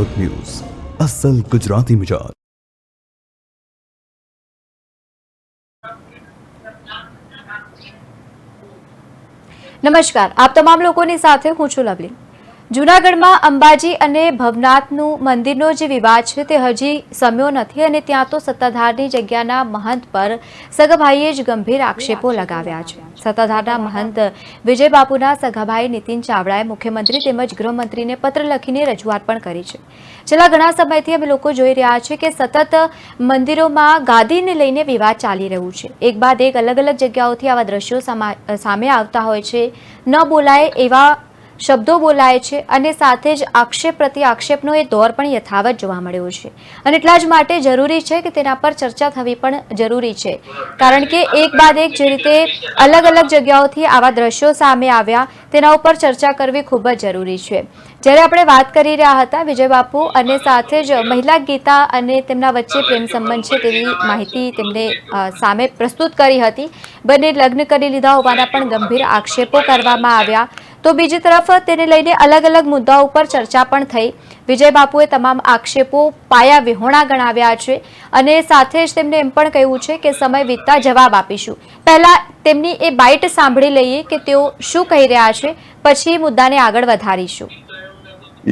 Network news असल गुजराती मिजाज। નમસ્કાર, આપ તમામ લોકોની સાથે હું છું લવલી। જૂનાગઢમાં અંબાજી અને ભવનાથનું મંદિરનો જે વિવાદ છે તે હજી શમ્યો નથી અને ત્યાં તો સત્તાધારની જગ્યાના મહંત પર સગાભાઈએ જ ગંભીર આક્ષેપો લગાવ્યા છે। સત્તાધારના મહંત વિજય બાપુના સગાભાઈ નીતિન ચાવડાએ મુખ્યમંત્રી તેમજ ગૃહમંત્રીને પત્ર લખીને રજૂઆત પણ કરી છે। છેલ્લા ઘણા સમયથી અમે લોકો જોઈ રહ્યા છે કે સતત મંદિરોમાં ગાદીને લઈને વિવાદ ચાલી રહ્યું છે। એક બાદ એક અલગ અલગ જગ્યાઓથી આવા દ્રશ્યો સામે આવતા હોય છે। ન બોલાય એવા શબ્દો બોલાય છે અને સાથે જ આક્ષેપ પ્રતિ આક્ષેપનો એ દોર પણ યથાવત જોવા મળ્યો છે અને એટલા જ માટે જરૂરી છે કે તેના પર ચર્ચા થવી પણ જરૂરી છે, કારણ કે એક બાદ એક જે રીતે અલગ અલગ જગ્યાઓથી આવા દ્રશ્યો સામે આવ્યા તેના ઉપર ચર્ચા કરવી ખૂબ જ જરૂરી છે। જ્યારે આપણે વાત કરી રહ્યા હતા વિજય બાપુ અને સાથે જ મહિલા ગીતા અને તેમના વચ્ચે પ્રેમ સંબંધ છે તેવી માહિતી તેમને સામે પ્રસ્તુત કરી હતી। બંને લગ્ન કરી લીધા હોવાના પણ ગંભીર આક્ષેપો કરવામાં આવ્યા, તો બીજી તરફ તેને લઈને અલગ અલગ મુદ્દાઓ પર ચર્ચા પણ થઈ। વિજય બાપુએ તમામ આક્ષેપો પાયા વિહોણા ગણાવ્યા છે અને સાથે જ તેમને એમ પણ કહ્યું છે કે સમય વીતતા જવાબ આપીશું। પહેલા તેમની એ બાઇટ સાંભળી લઈએ કે તેઓ શું કહી રહ્યા છે, પછી મુદ્દાને આગળ વધારીશું।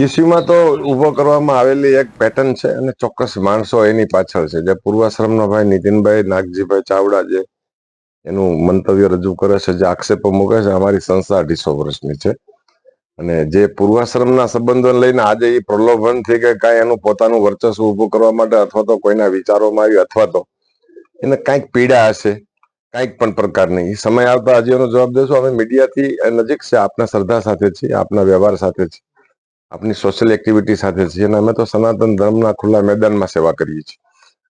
ઇસ્યુમાં તો ઉભો કરવામાં આવેલી એક પેટર્ન છે અને ચોક્કસ માણસો એની પાછળ છે। જે પૂર્વાશ્રમના ભાઈ નીતિનભાઈ નાગજીભાઈ ચાવડા જે એનું મંતવ્ય રજૂ કરે છે, જે આક્ષેપો મૂકે છે, અમારી સંસ્થા 250 વર્ષની છે અને જે પૂર્વાશ્રમના સંબંધો લઈને આજે એ પ્રલોભન થી કે કાંઈ એનું પોતાનું વર્ચસ્વ ઉભું કરવા માટે અથવા તો કોઈના વિચારોમાં આવી અથવા તો એને કાંઈક પીડા હશે કાંઈક પણ પ્રકારની, એ સમય આવતા હજી એનો જવાબ દેશું। અમે મીડિયાથી નજીક છે, આપના શ્રદ્ધા સાથે છીએ, આપના વ્યવહાર સાથે છે, આપની સોશિયલ એક્ટિવિટી સાથે છીએ અને અમે તો સનાતન ધર્મના ખુલ્લા મેદાનમાં સેવા કરીએ છીએ।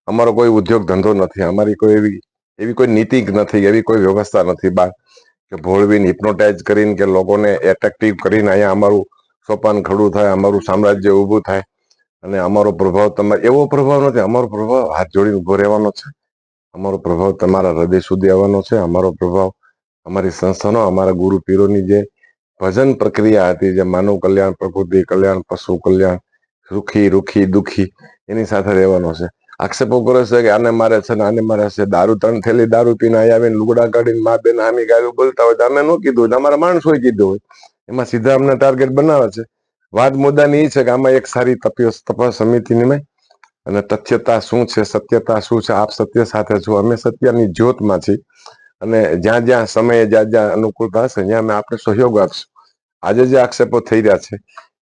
અમારો કોઈ ઉદ્યોગ ધંધો નથી, અમારી કોઈ એવી કોઈ નીતિ નથી, એવી કોઈ વ્યવસ્થા નથી બહાર કે ભોળવીને હિપ્નોટાઇઝ કરીને કે લોકોને એટ્રેક્ટિવ કરીને અહીંયા અમારું સોપાન ખડું થાય, અમારું સામ્રાજ્ય ઊભું થાય અને અમારો પ્રભાવ તમારે એવો પ્રભાવ નથી। અમારો પ્રભાવ હાથ જોડીને ઉભો રહેવાનો છે, અમારો પ્રભાવ તમારા હૃદય સુધી આવવાનો છે, અમારો પ્રભાવ અમારી સંસ્થાનો, અમારા ગુરુ પીરોની જે ભજન પ્રક્રિયા હતી, જે માનવ કલ્યાણ, પ્રકૃતિ કલ્યાણ, પશુ કલ્યાણ, સુખી રૂખી દુખી, એની સાથે રહેવાનો છે। આક્ષેપો કરે છે કે આને મારે છે ને આને મારે છે, દારૂ 3 થેલી દારૂ પીને અહીંયા આવીને લુગડા કાઢીને મા બેન હામી ગાયું બોલતા હોય તો અમે ન કીધું હોય, અમારા માણસોએ કીધું હોય, એમાં સીધા અમને ટાર્ગેટ બનાવે છે। વાત મુદ્દાની એ છે કે આમાં એક સારી તપાસ સમિતિ નિમાય અને તથ્યતા શું છે, સત્યતા શું છે, આપ સત્ય સાથે છો, અમે સત્યની જ્યોતમાં છીએ અને જ્યાં જ્યાં સમયે જ્યાં જ્યાં અનુકૂળતા હશે ત્યાં અમે આપણે સહયોગ આપશું। આજે જે આક્ષેપો થઈ રહ્યા છે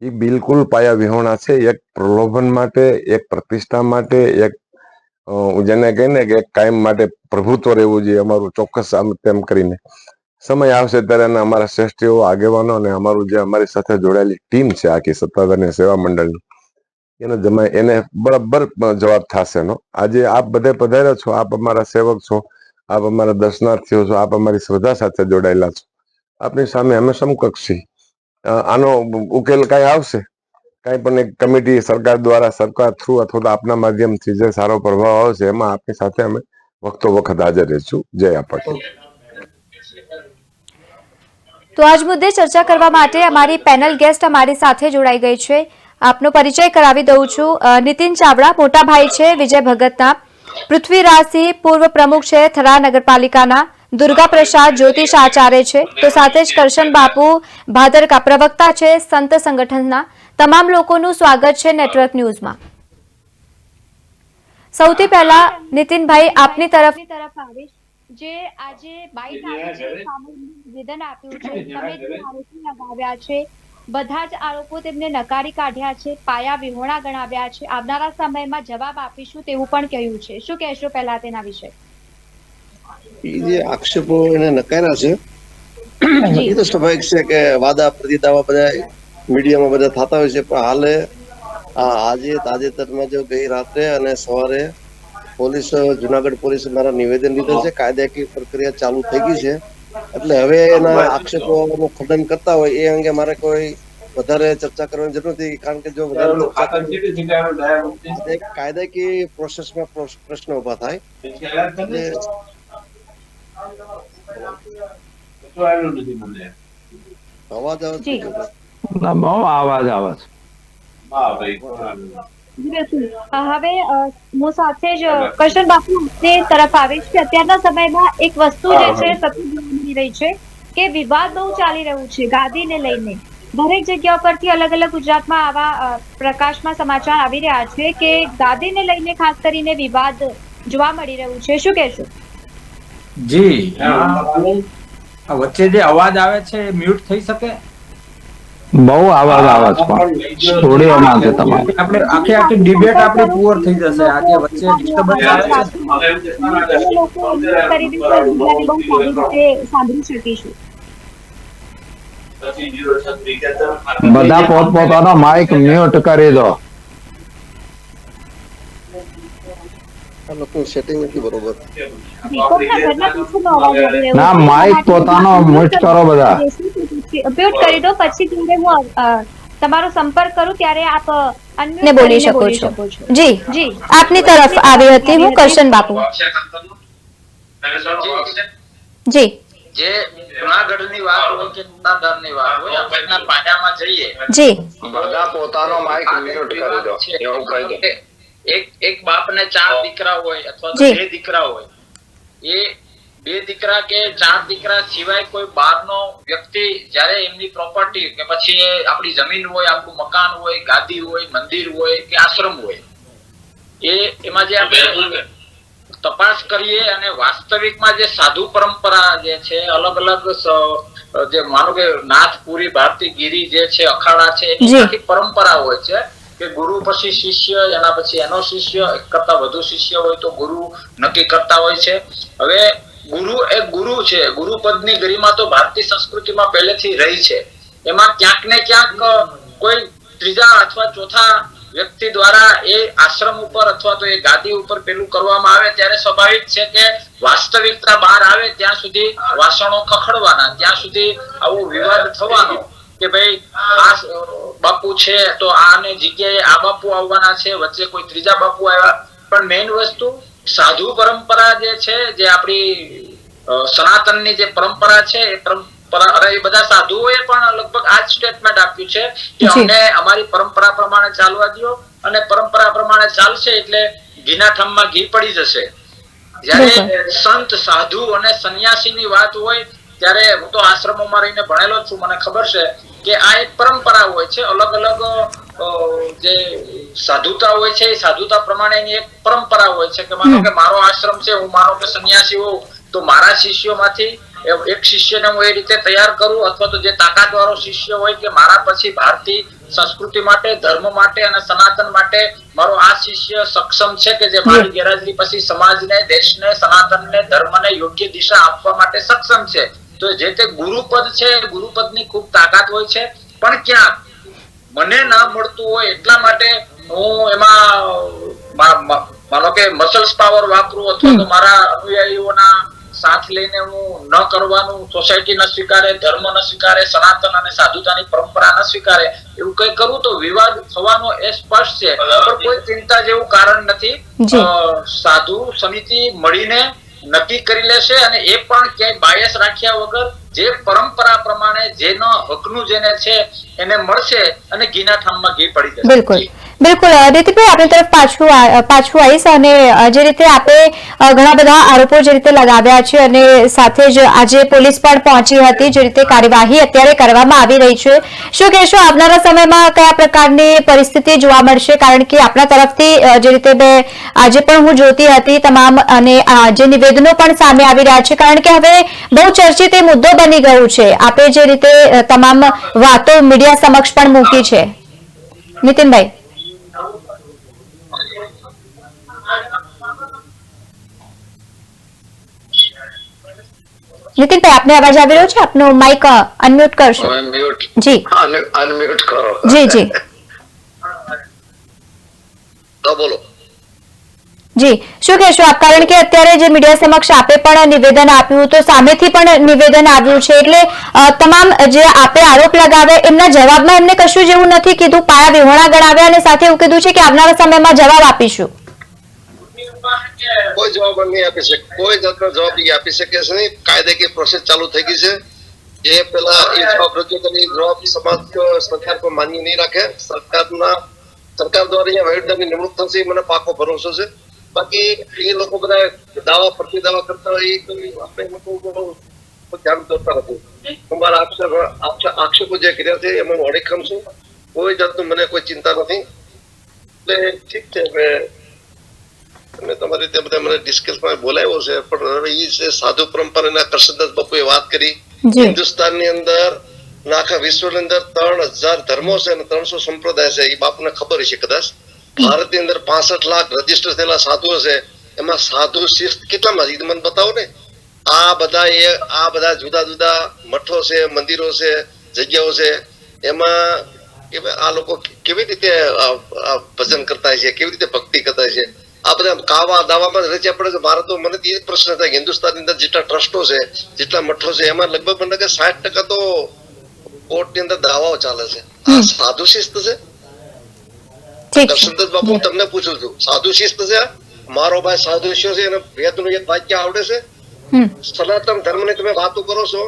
એ બિલકુલ પાયા વિહોણા છે। એક પ્રલોભન માટે, એક પ્રતિષ્ઠા માટે, એક જેને કહીને કે કાયમ માટે પ્રભુત્વ રહેવું જોઈએ અમારું, ચોક્કસ આમ તેમ કરીને સમય આવશે ત્યારે અમારા શ્રેષ્ઠીઓ આગેવાનો અને અમારું જે અમારી સાથે જોડાયેલી ટીમ છે આખી સત્તાધારની સેવા મંડળની એને બરાબર જવાબ થશે એનો। આજે આપ બધે પધાર્યા છો, આપ અમારા સેવક છો, આપ અમારા દર્શનાર્થીઓ છો, આપ અમારી શ્રદ્ધા સાથે જોડાયેલા છો, આપની સામે અમે સમકક્ષ છીએ। આનો ઉકેલ કઈ આવશે, કઈ પણ એક કમિટી સરકાર દ્વારા, સરકાર થ્રુ અથવા તો આપના માધ્યમથી જે સારો પ્રભાવ આવશે એમાં આપની સાથે અમે વખતો વખત હાજર રહીશું। જય આપા। તો આજ મુદ્દે ચર્ચા કરવા માટે અમારી પેનલ ગેસ્ટ અમારી સાથે જોડાઈ ગઈ છે। આપનો પરિચય કરાવી દઉં છું। નીતિન ચાવડા મોટા ભાઈ છે વિજય ભગતના, પૃથ્વીરાજસિંહ પૂર્વ પ્રમુખ છે થરા નગરપાલિકાના, દુર્ગા પ્રસાદ જ્યોતિષ આચાર્ય છે, તો સાથે જ કરશન બાપુ ભાદરકા પ્રવક્તા છે સંત સંગઠનના। તમામ લોકોનું સ્વાગત છે નેટવર્ક ન્યૂઝમાં। સૌથી પહેલા નીતિનભાઈ આપની તરફ આવીશ, જે આજે બાઇટ આપી છે, નિવેદન આપ્યું છે, તમે જે આરોપો લગાવ્યા છે બધા જ આરોપો તેમને નકારી કાઢ્યા છે, પાયા વિહોણા ગણાવ્યા છે, આવનારા સમયમાં જવાબ આપીશું તેવું પણ કહ્યું છે। શું કહેશો પહેલા તેના વિશે? એ જે આક્ષેપો એને નકાર્યા છે એ તો સ્વાભાવિક છે કે વાદા પ્રતિદાવા બધા મીડિયામાં બધા થતા હોય છે, પણ હાલે આજે તાજેતરમાં જો ગઈ રાત્રે અને સવારે પોલીસ, જુનાગઢ પોલીસે મારા નિવેદન લીધેલ છે, કાયદાકીય પ્રક્રિયા ચાલુ થઈ ગઈ છે, એટલે હવે એના આક્ષેપોનું ખંડન કરતા હોય એ અંગે મારે કોઈ વધારે ચર્ચા કરવાની જરૂર નથી, કારણ કે જો વધારે કાયદાકીય પ્રોસેસમાં પ્રશ્ન ઉભા થાય અવાજ આવે છે। આવાજ બિલકુલ. હવે હું સાથે જ કરશન બાપુ તરફ આવીશ કે અત્યારના સમયમાં એક વસ્તુ જે છે સતત જોવા મળી રહી છે કે વિવાદ બહુ ચાલી રહ્યું છે ગાદીને લઈને. દરેક જગ્યા પરથી અલગ અલગ ગુજરાતમાં આવા પ્રકાશમાં સમાચાર આવી રહ્યા છે કે ગાદીને લઈને ખાસ કરીને વિવાદ જોવા મળી રહ્યું છે. શું કહેશો? જી, આ વચ્ચે જે અવાજ આવે છે એ મ્યુટ થઈ શકે? બહુ અવાજ આવે છે પણ સ્ટુડિયોમાં છે તમારે. આપણે આખી ડિબેટ આપણી પુઅર થઈ જશે. આજે વચ્ચે ડિસ્ટર્બન્સ આવે છે. સાંભળી શકીશું. બધા પોતપોતાનો માઇક મ્યુટ કરી દો. આ લોકોનું સેટિંગ નથી બરોબર. ના, માઇક પોતાનો મ્યુટ કરો બધા. મ્યુટ કરી દો, પછી ત્યારે હું તમારો સંપર્ક કરું ત્યારે આપ અન્ય બોલી શકો છો. જી જી, આપની તરફ આવી હતી હું કરશન બાપુ. જી, જે જુનાગઢની વાત હોય કે સત્તાધારની વાત હોય, આપણે પાડામાં જઈએ જી, બધા પોતાનો માઇક મ્યુટ કરી દો. એવું કહી દો. એક બાપને 4 દીકરા હોય અથવા તો જી. 2 દીકરા હોય, એ 2 દીકરા કે 4 દીકરા સિવાય કોઈ બહારનો વ્યક્તિ જ્યારે એમની પ્રોપર્ટી કે પછી આપણી જમીન હોય, આપણું મકાન હોય, ગાદી હોય, મંદિર હોય કે આશ્રમ હોય, એમાં જે આપણે તપાસ કરીએ અને વાસ્તવિકમાં જે સાધુ પરંપરા જે છે, અલગ અલગ જે માનો કે નાથપુરી, ભારતીગીરી જે છે, અખાડા છે, એની આખી પરંપરા હોય છે કે ગુરુ પછી શિષ્ય, એના પછી એનો શિષ્ય, એક કરતા વધુ શિષ્ય હોય તો ગુરુ નક્કી કરતા હોય છે. હવે ગુરુ એક ગુરુ છે. ગુરુ પદની ગરિમા તો ભારતીય સંસ્કૃતિમાં પહેલેથી રહી છે. એમાં ક્યાંક ને ક્યાંક કોઈ ત્રીજા અથવા ચોથા વ્યક્તિ દ્વારા એ આશ્રમ ઉપર અથવા તો એ ગાદી ઉપર પેલું કરવામાં આવે ત્યારે સ્વાભાવિક છે કે વાસ્તવિકતા બહાર આવે ત્યાં સુધી વાસણો ખખડવાના, ત્યાં સુધી આવો વિવાદ થવાનો કે ભાઈ આ બાપુ છે તો આને જગ્યાએ આ બાપુ આવવાના છે, વચ્ચે કોઈ ત્રીજા બાપુ આવ્યા. પણ મેઇન વસ્તુ સાધુ પરંપરા જે છે, જે આપણી સનાતનની જે પરંપરા છે, એ એ બધા સાધુઓએ પણ લગભગ આ જ સ્ટેટમેન્ટ આપ્યું છે કે અમને અમારી પરંપરા પ્રમાણે ચાલવા દો અને પરંપરા પ્રમાણે ચાલશે એટલે ઘીના ઠામમાં ઘી પડી જશે. જ્યારે સંત, સાધુ અને સંન્યાસીની વાત હોય ત્યારે હું તો આશ્રમોમાં રહીને ભણેલો છું, મને ખબર છે કે આ એક પરંપરા હોય છે. અલગ અલગ જે સાધુતા હોય છે એ સાધુતા પ્રમાણેની એક પરંપરા હોય છે કે માનો કે મારો આશ્રમ છે, હું માનો કે સંન્યાસી હોઉં તો મારા શિષ્યોમાંથી એક શિષ્યને હું એ રીતે તૈયાર કરું અથવા તો જે તાકાતવાળો શિષ્ય હોય કે મારા પછી ભારતીય સંસ્કૃતિ માટે, ધર્મ માટે અને સનાતન માટે મારો આ શિષ્ય સક્ષમ છે કે જે મારી ગેરહાજરી પછી સમાજને, દેશને, સનાતનને, ધર્મને યોગ્ય દિશા આપવા માટે સક્ષમ છે. તો જે તે ગુરુપદ છે, ગુરુપદની ખૂબ તાકાત હોય છે. પણ ક્યાંક મને ના મળતું હોય એટલા માટે હું એમાં માનો કે મસલ્સ પાવર વાપરું અથવા તો મારા અનુયાયીઓના સાથ લઈને હું ન કરવાનું, સોસાયટી ન સ્વીકારે, ધર્મ ન સ્વીકારે, સનાતન અને સાધુતાની પરંપરા ન સ્વીકારે, એવું કઈ કરું તો વિવાદ થવાનો એ સ્પષ્ટ છે. પણ કોઈ ચિંતા જેવું કારણ નથી. સાધુ સમિતિ મળીને નક્કી કરી લેશે અને એ પણ ક્યાંય બાયસ રાખ્યા વગર જે પરંપરા પ્રમાણે જેનો હકનું જેને છે એને મળશે અને ઘીના ઠામમાં ઘી પડી જશે. બિલકુલ બિલકુલ. રીતિભાઈ, આપણી તરફ પાછું આવીશ અને જે રીતે આપણે ઘણા બધા આરોપો જે રીતે લગાવ્યા છે અને સાથે જ આજે પોલીસ પણ પહોંચી હતી, જે રીતે કાર્યવાહી અત્યારે કરવામાં આવી રહી છે, શું કહેશો આવનારા સમયમાં કયા પ્રકારની પરિસ્થિતિ જોવા મળશે? કારણ કે આપણા તરફથી જે રીતે આજે પણ હું જોતી હતી તમામ અને જે નિવેદનો પણ સામે આવી રહ્યા છે, કારણ કે હવે બહુ ચર્ચિત એ મુદ્દો બની ગયું છે. આપણે જે રીતે તમામ વાતો મીડિયા સમક્ષ પણ મૂકી છે. નીતિનભાઈ, નીતિનભાઈ, આપને અવાજ આવી રહ્યો છે? આપનો માઇક અનમ્યુટ કરશો. જી, અનમ્યુટ કરો. જી જી, તો બોલો. જી, શું કહેશો આપ? કારણ કે અત્યારે જે મીડિયા સમક્ષ આપે પણ નિવેદન આપ્યું તો સામેથી પણ નિવેદન આવ્યું છે, એટલે તમામ જે આપે આરોપ લગાવે એમના જવાબમાં એમને કશું જેવું નથી કીધું, પાયા વિહોણા ગણાવ્યા અને સાથે એવું કીધું છે કે આવનારા સમયમાં જવાબ આપીશું. કોઈ જવાબ નહીં આપી શકે, કોઈ જાતનો જવાબ નહીં આપી શકે નહીં. કાયદેકીય પ્રોસેસ ચાલુ થઈ ગઈ છે. એ પેલા એ જવાબ રજૂ કરી જવાબ સમાજ સરકાર પર માન્ય નહીં રાખે. સરકારના સરકાર દ્વારા અહીંયા વહીવટદારની નિમણૂક થશે એ મને પાકો ભરોસો છે. બાકી એ લોકો બધા દાવા પ્રતિદાવા કરતા હોય એ આપણે લોકો ધ્યાન દોરતા નથી. અમારા આક્ષેપો જે કર્યા છે એમાં હું અડીખમ છું. કોઈ જાતનું મને કોઈ ચિંતા નથી. એટલે ઠીક છે કે તમે તમારી રીતે બધા મને ડિસ્કસમાં બોલાવ્યો છે, પણ હવે એ છે સાધુ પરંપરાના કૃષ્ણદાસ બાપુએ વાત કરી. હિન્દુસ્તાનની અંદર આખા વિશ્વની અંદર 3000 ધર્મો છે અને 300 સંપ્રદાય છે. એ બાપુને ખબર છે કદાચ. ભારતની અંદર 65 લાખ રજીસ્ટર થયેલા સાધુઓ છે. એમાં સાધુ શિસ્ત કેટલામાં છે મને બતાવો ને. આ બધા જુદા જુદા મઠો છે, મંદિરો છે, જગ્યાઓ છે. એમાં આ લોકો કેવી રીતે ભજન કરતા છે, કેવી રીતે ભક્તિ કરતા છે. આ બધા કાવા દાવામાં રચ્યા પડે છે. મારો તો મને એ પ્રશ્ન થાય કે હિન્દુસ્તાનની અંદર જેટલા ટ્રસ્ટો છે, જેટલા મઠો છે, એમાં લગભગ મને કે 60% તો કોર્ટની અંદર દાવાઓ ચાલે છે. આ સાધુ શિસ્ત છે? કૃષ્ણદાસ બાપુ તમને પૂછું છું, સાધુ શિસ્ત છે? મારો ભાઈ સાધુ છે એને વેદનું એક વાક્ય આવડે છે? સનાતન ધર્મની તમે વાતો કરો છો.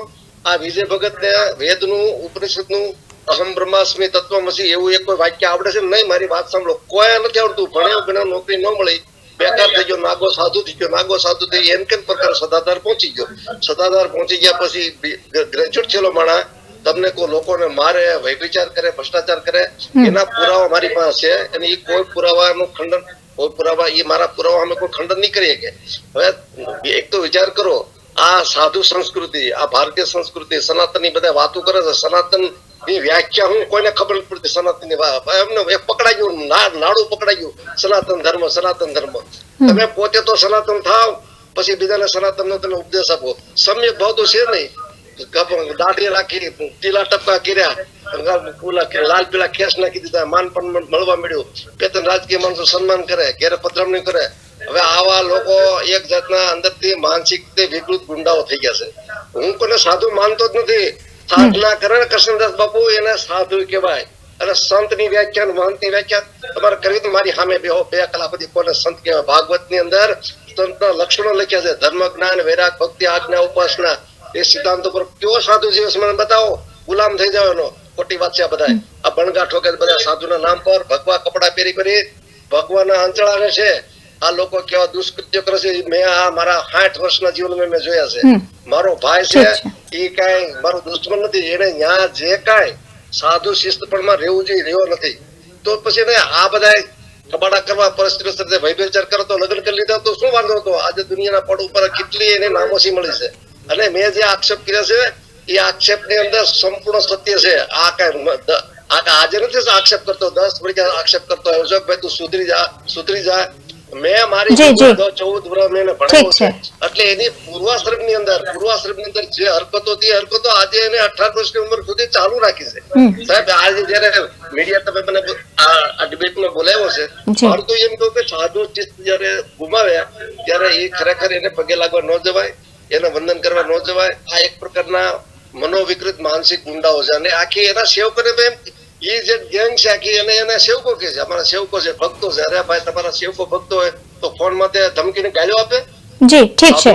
આ વિજય ભગત ને વેદનું, ઉપનિષદનું અહમ બ્રહ્માસ્મિ તત્વમસી એવું એક કોઈ વાક્ય આવડે છે? નહીં. મારી વાત સાંભળો, કોઈ નથી આવડતું. ભણ્યો નોકરી ન મળી, બેકાર થઈ ગયો, નાગો સાધુ થઈ ગયો, નાગો સાધુ થઈ એમ કેમ પ્રકાર સદાધાર પહોંચી ગયો. સદાધાર પહોંચી ગયા પછી ગ્રેજ્યુએટ થયેલો માણસ તમને કોઈ લોકોને મારે, વ્યભિચાર કરે, ભ્રષ્ટાચાર કરે, એના પુરાવા મારી પાસે છે. અને એ કોઈ પુરાવાનું ખંડન, કોઈ પુરાવા એ મારા પુરાવા અમે કોઈ ખંડન નહીં કરી શકે. હવે એક તો વિચાર કરો, આ સાધુ સંસ્કૃતિ, આ ભારતીય સંસ્કૃતિ, સનાતનની બધા વાતો કરે છે. સનાતન ની વ્યાખ્યા હું કોઈને ખબર નથી પડતી. સનાતન એમને એક પકડાઈ ગયું, નાડું પકડાઈ ગયું. સનાતન ધર્મ, સનાતન ધર્મ. તમે પોતે તો સનાતન થાવ, પછી બીજાને સનાતન નો તમે ઉપદેશ આપો. સમ્યક ભાવ તો છે નહીં. દાઢી રાખી, ટીલા ટપકા કર્યા, લાલ પીલા ખેસ નાખી દીધા, માન પણ મળવા મળ્યું. બે ત્રણ રાજકીય માણસો સન્માન કરે, ઘેરે પધરામણી કરે. હવે આવા લોકો એક જાતના અંદરથી માનસિક વિકૃત ગુંડાઓ થઈ ગયા છે. હું કોને સાધુ માનતો જ નથી. સાધના કરે ને કૃષ્ણદાસ બાપુ એને સાધુ કહેવાય. અને સંત ની વ્યાખ્યા, મહંત ની વ્યાખ્યા તમારે કરવી તો મારી સામે બેહો 2 કલાક સુધી કોને સંત કહેવાય. ભાગવત ની અંદર સંતના લક્ષણો લખ્યા છે. ધર્મ, જ્ઞાન, વૈરાગ, ભક્તિ, આજ્ઞા, ઉપાસના. એ સિદ્ધાંતો પર કયો સાધુ જીવસ મને બતાવો. ગુલામ થઈ જાવ એનો. ખોટી વાત છે આ બધા. આ બણગા ઠોકે બધા સાધુના નામ પર ભગવા કપડા પહેરી ભગવાનના આંચળાને છે. આ લોકો કેવા દુષ્કૃત્ય કરે છે. મેં આ મારા 60 વર્ષના જીવનમાં મેં જોયા છે. મારો ભાઈ છે એ કઈ મારો દુશ્મન નથી. એને ત્યાં જે કઈ સાધુ શિસ્તપણમાં રહેવું જોઈએ રહ્યો નથી. તો પછી એને આ બધા કબાડા કરવા, પરિસ્થિતિ સાથે વૈભચાર કરો તો લગ્ન કરી લીધા તો શું વાંધો હતો? આજે દુનિયાના પડ ઉપર કેટલી એને નામોશી મળી છે. અને મેં જે આક્ષેપ કર્યા છે એ આક્ષેપ ની અંદર સંપૂર્ણ સત્ય છે. આ કઈ આજે નથી આક્ષેપ કરતો, 10 વર્ષ આક્ષેપ કરતો હોય છે ભાઈ તું સુધરી જા. મેં મારી 14 વર્ષ મેં ભણાવ્યો છે. એટલે એની પૂર્વાશ્રમ ની અંદર જે હરકતો હતી હરકતો આજે એને 18 વર્ષની ઉંમર સુધી ચાલુ રાખી છે. સાહેબ આજે જયારે મીડિયા તમે મને આ ડિબેટમાં બોલાવ્યો છે, મારું તો એમ કહું કે સાધુ જયારે ગુમાવ્યા ત્યારે એ ખરેખર એને પગે લાગવા ન જવાય, એને વંદન કરવા ન જવાય. આ એક પ્રકારના મનોવિકૃત માનસિક ગુંડાઓ છે. અને આખી એના સેવકોને એ જે ગેંગ છે આખી એને સેવકો કે છે. અમારા સેવકો છે, ભક્તો છે. અરે ભાઈ તમારા સેવકો ભક્તો હોય તો ફોન માં ધમકીને ગાળ્યો આપે? જી ઠીક છે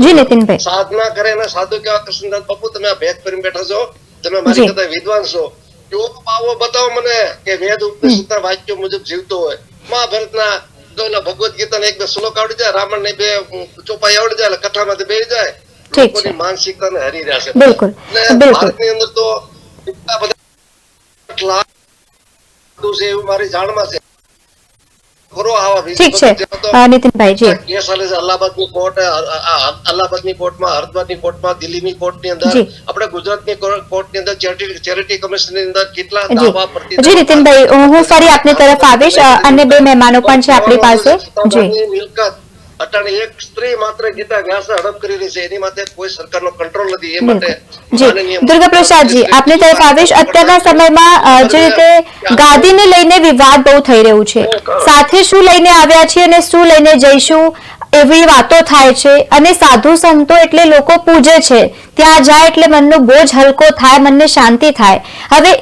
જી નીતિનભાઈ. સાધના કરે એને સાધુ કેવા? કૃષ્ણદાસ બાપુ તમે આ ભેગ કરીને બેઠા છો, તમે મારી કરતા વિદ્વાન છો. એવો પાવો બતાવો મને કે વેદ ઉપનિષદના વાક્યો મુજબ જીવતો હોય. મહાભારતના ભગવદ ગીતા ને 1-2 શ્લોક આવડી જાય, રાવણ ને 2 ચોપાઈ આવડી જાય, કથામાંથી બેસી જાય. લોકોની માનસિકતાને હરી રહ્યા છે. બિલકુલ ભારતની અંદર તો એટલા બધા છે એવું મારી જાણમાં છે. ઠીક છે નીતિનભાઈ જી. કેસ ચાલે છે અલ્હાબાદની કોર્ટ, અલ્હાબાદની કોર્ટમાં, હરિદ્વારની કોર્ટમાં, દિલ્હીની કોર્ટની અંદર, આપણે ગુજરાતની કોર્ટની અંદર, ચેરિટી કમિશનની અંદર કેટલા દાવા પ્રતિદાવા. જી નીતિનભાઈ, હું ફરી આપની તરફ આવીશ. અને 2 મહેમાનો પણ છે આપણી પાસે. જી મિલકત અટાણે એક સ્ત્રી માત્ર ગીતા વ્યાસે હડપ કરી રહી છે. એની માટે કોઈ સરકારનો કંટ્રોલ નથી. એ માટે જી દુર્ગાપ્રસાદજી આપની તરફ આવીશ. અત્યારના સમયમાં જે રીતે ગાદીને લઈને વિવાદ બહુ થઈ રહ્યું છે, સાથે શું લઈને આવ્યા છીએ અને શું લઈને જઈશું એવી વાતો થાય છે. અને સાધુ સંતો એટલે લોકો પૂજે છે, ત્યાં જાય એટલે મનનો બોજ હલકો થાય, મનને શાંતિ થાય. હવે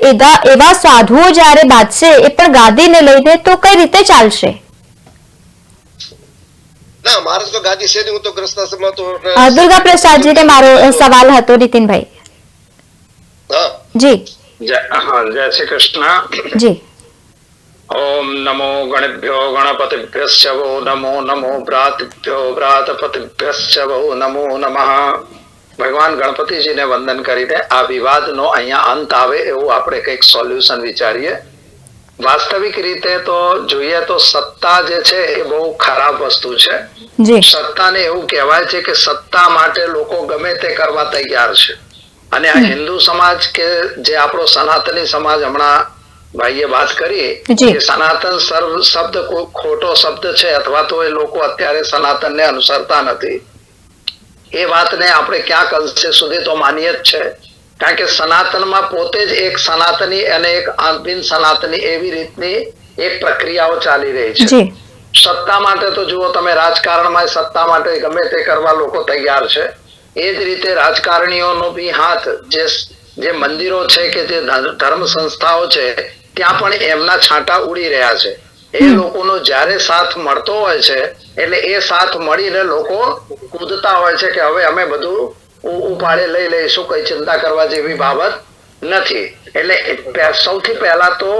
એવા સાધુઓ જયારે બાંધશે એ પણ ગાદીને લઈને, તો કઈ રીતે ચાલશે? ના, મારે તો ગાદી છે નહીં. હું તો ગ્રસ્તાશ્રમમાં તો. દુર્ગાપ્રસાદજીને મારો સવાલ હતો નીતિનભાઈ. હા જી જય શ્રી કૃષ્ણ. જી ઓમ નમો ગણેભ્યો ગણપતિભ્યશ્ચ વો નમો નમો ભ્રાતૃભ્યો ભ્રાતપતિભ્યશ્ચ વો નમો નમઃ. ભગવાન ગણપતિજીને વંદન કરીને આ વિવાદનો અહીંયા અંત આવે એવું આપણે કંઈક સોલ્યુશન વિચારીએ. વાસ્તવિક રીતે તો જોઈએ તો સત્તા જે છે એ બહુ ખરાબ વસ્તુ છે. જી સત્તાને એવું કહેવાય છે કે સત્તા માટે લોકો ગમે તે કરવા તૈયાર છે. અને આ હિન્દુ સમાજ કે જે આપણો સનાતની સમાજ, હમણાં ભાઈએ વાત કરી જી. કે સનાતન સર્વ શબ્દ કોઈ ખોટો શબ્દ છે અથવા તો એ લોકો અત્યારે સનાતનને અનુસરતા નથી. એ વાતને આપણે ક્યાંક અંશે સુધી તો માનીએ જ છે, કારણ કે સનાતનમાં પોતે જ એક સનાતની અને એક બિન સનાતની એવી રીતની એક પ્રક્રિયાઓ ચાલી રહી છે. જી સત્તા માટે તો જુઓ તમે, રાજકારણમાં સત્તા માટે ગમે તે કરવા લોકો તૈયાર છે. એ જ રીતે રાજકારણીઓનો બી હાથ, જે મંદિરો છે કે જે ધર્મ સંસ્થાઓ છે ત્યાં પણ એમના છાંટા ઉડી રહ્યા છે. એ લોકોનો જ્યારે સાથ મળતો હોય છે એટલે એ સાથ મળીને લોકો કૂદતા હોય છે કે હવે અમે બધું ઉપાડે લઈ લઈશું, કઈ ચિંતા કરવા જેવી બાબત નથી. એટલે સૌથી પહેલા તો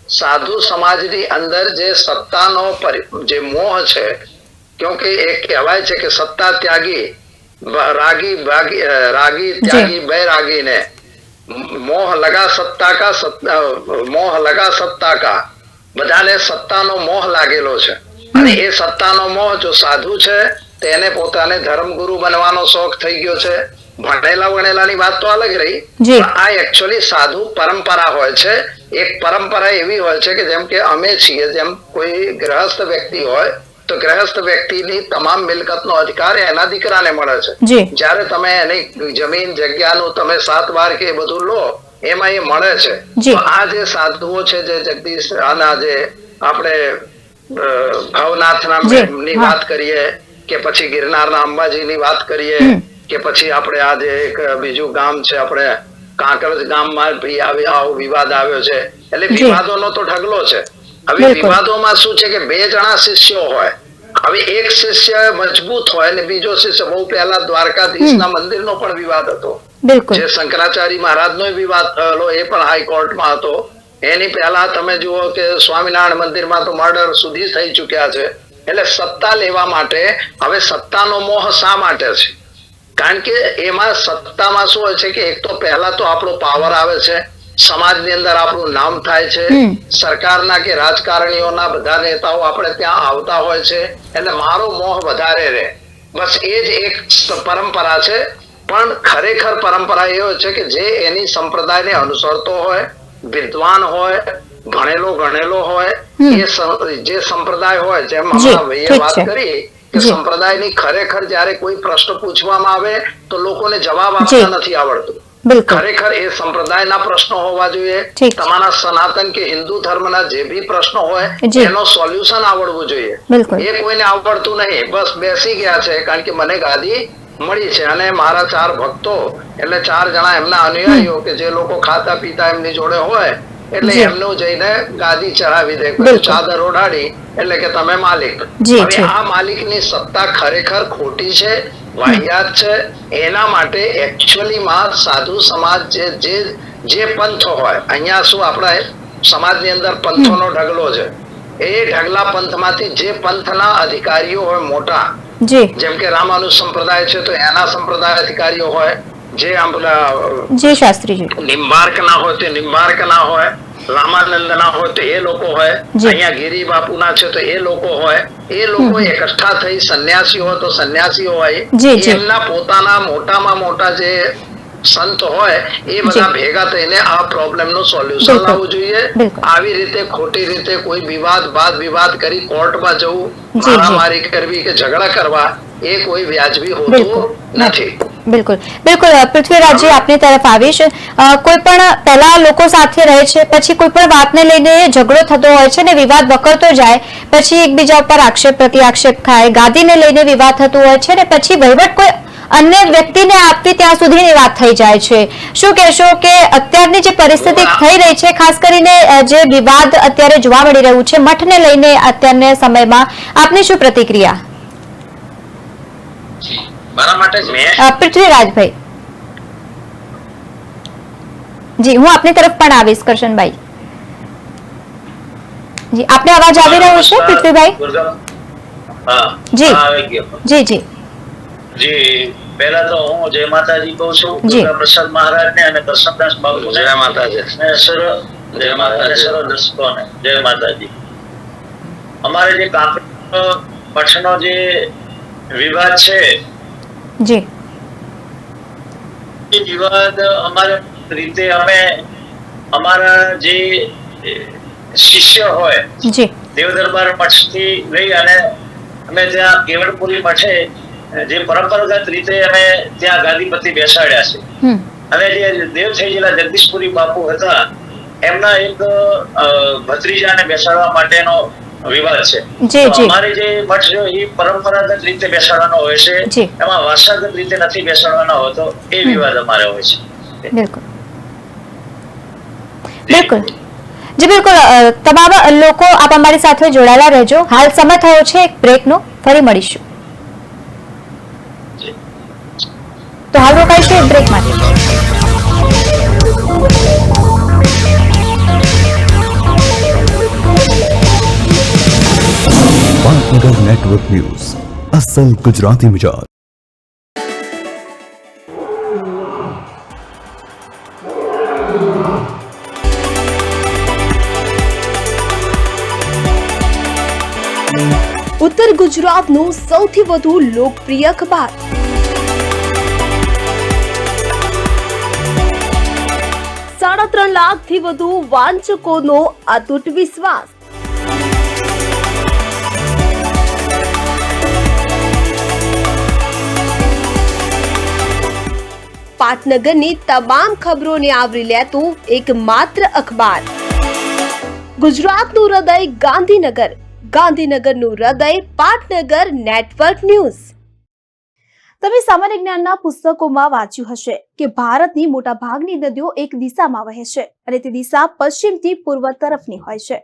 સાધુ સમાજની અંદર જે સત્તાનો જે મોહ છે, ક્યોંકિ એ કહેવાય છે કે સત્તા ત્યાગી રાગી ત્યાગી बैरागी ने મોહ લગા સત્તા કા બધાને સત્તાનો મોહ લાગેલો છે. અને એ સત્તાનો મોહ જો સાધુ છે તેને પોતાને ધર્મગુરુ બનવાનો શોખ થઈ ગયો છે. ભણેલાની વાત તો અલગ રહી, પણ આ એકચ્યુઅલી સાધુ પરંપરા હોય છે. એક પરંપરા એવી હોય છે કે જેમ કે અમે છીએ, જેમ કોઈ ગ્રહસ્થ વ્યક્તિ હોય તો ગ્રહસ્થ વ્યક્તિની તમામ મિલકતનો અધિકાર એના દીકરાને મળે છે. જ્યારે તમે એની જમીન જગ્યાનું તમે 7 વાર કે બધું લો એમાં એ મળે છે. તો આ જે સાધુઓ છે, જે જગદીશ આના જે આપણે ભવનાથના ની વાત કરીએ કે પછી ગિરનારના અંબાજીની વાત કરીએ કે પછી આપણે આ જે એક બીજું ગામ છે આપણે કાંકરેજ ગામમાં આવો વિવાદ આવ્યો છે. એટલે વિવાદોનો તો ઢગલો છે. હવે વિવાદોમાં શું છે કે 2 જણા શિષ્યો હોય. હવે એક શિષ્ય મજબૂત હોય અને બીજો શિષ્ય, બહુ પહેલા દ્વારકાધીશના મંદિરનો પણ વિવાદ હતો, જે શંકરાચાર્ય મહારાજનો વિવાદ થયેલો, એ પણ હાઈકોર્ટમાં હતો. એની પહેલા તમે જુઓ કે સ્વામિનારાયણ મંદિરમાં તો મર્ડર સુધી થઈ ચુક્યા છે. એટલે સત્તા લેવા માટે હવે સત્તાનો મોહ શા માટે છે? કારણ કે એમાં સત્તામાં શું હોય છે કે એક તો પહેલા તો આપણો પાવર આવે છે, સમાજની અંદર આપણું નામ થાય છે, સરકારના કે રાજકારણીઓના બધા નેતાઓ આપણે ત્યાં આવતા હોય છે. એટલે મારો મોહ વધારે રહે, બસ એ જ એક પરંપરા છે. પણ ખરેખર પરંપરા એ હોય છે કે જે એની સંપ્રદાયને અનુસરતો હોય, વિદ્વાન હોય, ભણેલો ગણેલો હોય, એ જે સંપ્રદાય હોય, જેમ હમણાં ભાઈએ વાત કરી કે સંપ્રદાયની ખરેખર જ્યારે કોઈ પ્રશ્ન પૂછવામાં આવે તો લોકોને જવાબ આપતા નથી આવડતું. ખરેખર એ સંપ્રદાયના પ્રશ્નો હોવા જોઈએ. તમારા સનાતન કે હિન્દુ ધર્મના જે બી પ્રશ્નો હોય એનો સોલ્યુશન આવડવું જોઈએ. એ કોઈને આવડતું નહીં, બસ બેસી ગયા છે કારણ કે મને ગાદી મળી છે અને મારા 4 ભક્તો, એટલે 4 જણા એમના અનુયાયીઓ કે જે લોકો ખાતા પીતા એમની જોડે હોય એટલે એમનું જઈને ગાદી ચડાવી દે, ચાદર ઓઢાડી એટલે કે તમે માલિક. હવે આ માલિકની સત્તા ખરેખર ખોટી છે, વાહિયાત છે. એના માટે એકચ્યુઅલી માં સાધુ સમાજ જે પંથ હોય, અહીંયા શું આપણા સમાજની અંદર પંથોનો ઢગલો છે, એ ઢગલા પંથમાંથી જે પંથના અધિકારીઓ હોય મોટા, જેમ કે રામાનુજ સંપ્રદાય છે તો એના સંપ્રદાય અધિકારીઓ હોય, જે નિંબાર્ક ના હોય તે નિંબાર્ક ના હોય, રામાનંદ ના હોય તો એ લોકો હોય, અહીંયા ગિરી બાપુ ના છે તો એ લોકો હોય. એ લોકો એકઠા થઈ સંન્યાસી હોય તો સંન્યાસી હોય, એમના પોતાના મોટામાં મોટા જે સંત હોય એ બધા ભેગા થઈને આ પ્રોબ્લેમ નું સોલ્યુશન લાવવું જોઈએ. આવી રીતે ખોટી રીતે કોઈ વાદ વિવાદ કરી કોર્ટમાં જવું, મારામારી કરવી કે ઝઘડા કરવા, એ કોઈ વ્યાજબી હોતું નથી. બિલકુલ પૃથ્વીરાજજી, આપની તરફ આવીશ. કોઈ પણ પહેલા લોકો સાથે રહે છે, પછી કોઈ પણ વાતને લઈને ઝઘડો થતો હોય છે ને વિવાદ વકરતો જાય, પછી એકબીજા ઉપર આક્ષેપ પ્રતિ આક્ષેપ થાય, ગાદીને લઈને વિવાદ થતો હોય છે ને પછી વહીવટ કોઈ અન્ય વ્યક્તિને આપવી ત્યાં સુધીની વાત થઈ જાય છે. શું કહેશો કે અત્યારની જે પરિસ્થિતિ થઈ રહી છે, ખાસ કરીને જે વિવાદ અત્યારે જોવા મળી રહ્યું છે મઠને લઈને અત્યારના સમયમાં, આપની શું પ્રતિક્રિયા? પૃથ્વીરાજભાઈ જી, હું આપની તરફ પણ આવીશ. કરશનભાઈ જી આપને અવાજ આવી રહ્યો છે પૃથ્વીભાઈ? હા જી. આવી ગયો. જી જી જી પહેલા તો હું જય માતાજી કહું છું જી. ગંગા પ્રસાદ મહારાજ ને અને કરશનદાસ બાબુ જય માતાજી. અને જય માતાજી સર્વ દર્શકોને જય માતાજી. અમારે જે કાંકરેજ મઠનો જે વિવાદ છે જી એ વિવાદ અમારે રીતે અમે અમારા જે શિષ્ય હોય જી દેવદરબાર મઠ થી લઈ અને અમે ત્યાં કેવડપુરી મઠે જે પરંપરાગત રીતે અમે ત્યાં ગાદીપતિ બેસાડ્યા છે. હમ અને જે દેવ થઈ ગયેલા જગદીશપુરી બાપુ હતા એમના એક ભત્રીજાને બેસાડવા માટેનો વિવાદ છે. જી, તો જી. અમારે જે મઠ છે એ પરંપરાગત રીતે બેસાડવાનો હોય છે, જી. એમાં વારસાગત રીતે નથી બેસાડવાનો હોતો, એ વિવાદ અમારે હોય છે. બિલકુલ બિલકુલ જી બિલકુલ તમામ લોકો આપ અમારી સાથે જોડાયેલા રહેજો. હાલ સમય થયો છે એક બ્રેકનો, ફરી મળીશું. તો હાલ રોકાઈશું એક બ્રેક માટે. પાટનગર નેટવર્ક ન્યૂઝ, અસલ ગુજરાતી મિજાજ. ઉત્તર ગુજરાતનું સૌથી વધુ લોકપ્રિય અખબાર ₹3.5 લાખથી વધુ વાંચકોનો અતૂટ વિશ્વાસ. પાટનગરની તમામ ખબરોને આવરી લેતું એકમાત્ર અખબાર. ગુજરાતનું હૃદય ગાંધીનગર, ગાંધીનગરનું હૃદય પાટનગર નેટવર્ક ન્યૂઝ. તમે સામાન્ય જ્ઞાનના પુસ્તકોમાં વાંચ્યું હશે કે ભારતની મોટા ભાગની નદીઓ એક દિશામાં વહે છે અને તે દિશા પશ્ચિમથી પૂર્વ તરફની હોય છે.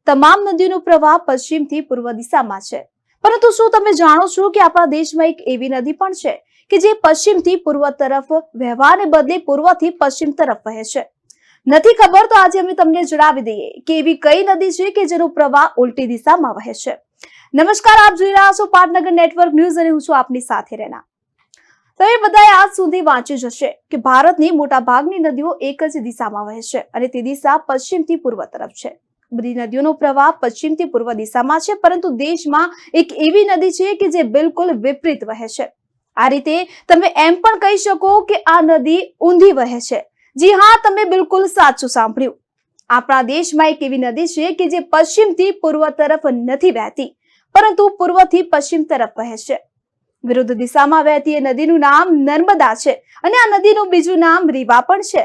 તમામ નદીઓનો પ્રવાહ પશ્ચિમથી પૂર્વ દિશામાં છે. પરંતુ શું તમે જાણો છો કે આપણા દેશમાં એક એવી નદી પણ છે કે જે પશ્ચિમથી પૂર્વ તરફ વહેવાને બદલે પૂર્વથી પશ્ચિમ તરફ વહે છે? નથી ખબર તો આજે અમે તમને જણાવી દઈએ કે એવી કઈ નદી છે કે જેનો પ્રવાહ ઉલટી દિશામાં વહે છે. નમસ્કાર, આપ જોઈ રહ્યા છો પાટનગર નેટવર્ક ન્યૂઝ અને હું છું આપની સાથે રેના. તમે બધાએ આજ સુધી વાંચ્યું જ હશે કે ભારતની મોટા ભાગની નદીઓ એક જ દિશામાં વહે છે અને તે દિશા પશ્ચિમથી પૂર્વ તરફ છે. બધી નદીઓનો પ્રવાહ પશ્ચિમથી પૂર્વ દિશામાં છે, પરંતુ દેશમાં એક એવી નદી છે કે જે બિલકુલ વિપરીત વહે છે. આ રીતે તમે એમ પણ કહી શકો કે આ નદી ઊંધી વહે છે. જી હા, તમે બિલકુલ સાચું સાંભળ્યું. આપણા દેશમાં એક એવી નદી છે કે જે પશ્ચિમથી પૂર્વ તરફ નથી વહેતી, પરંતુ પૂર્વથી પશ્ચિમ તરફ વહે છે. વિરુદ્ધ દિશામાં વહેતી એ નદીનું નામ નર્મદા છે અને આ નદીનું બીજું નામ રીવા પણ છે.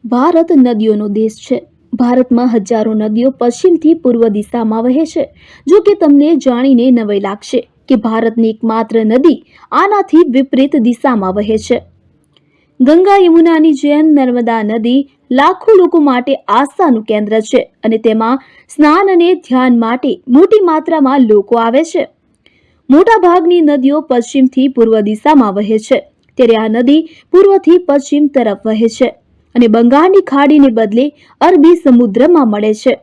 ભારત નદીઓનો દેશ છે. ભારતમાં હજારો નદીઓ પશ્ચિમથી પૂર્વ દિશામાં વહે છે. જો કે તમને જાણીને નવાઈ લાગશે કે ભારતની એકમાત્ર નદી આનાથી વિપરીત દિશામાં વહે છે. ગંગા યમુનાની જેમ નર્મદા નદી લાખો લોકો માટે આસ્થાનું કેન્દ્ર છે અને તેમાં સ્નાન અને ધ્યાન માટે મોટી માત્રામાં લોકો આવે છે. મોટા ભાગની નદીઓ પશ્ચિમથી પૂર્વ દિશામાં વહે છે, ત્યારે આ નદી પૂર્વથી પશ્ચિમ તરફ વહે છે અને બંગાળની ખાડીને બદલે અરબી સમુદ્રમાં મળે છે.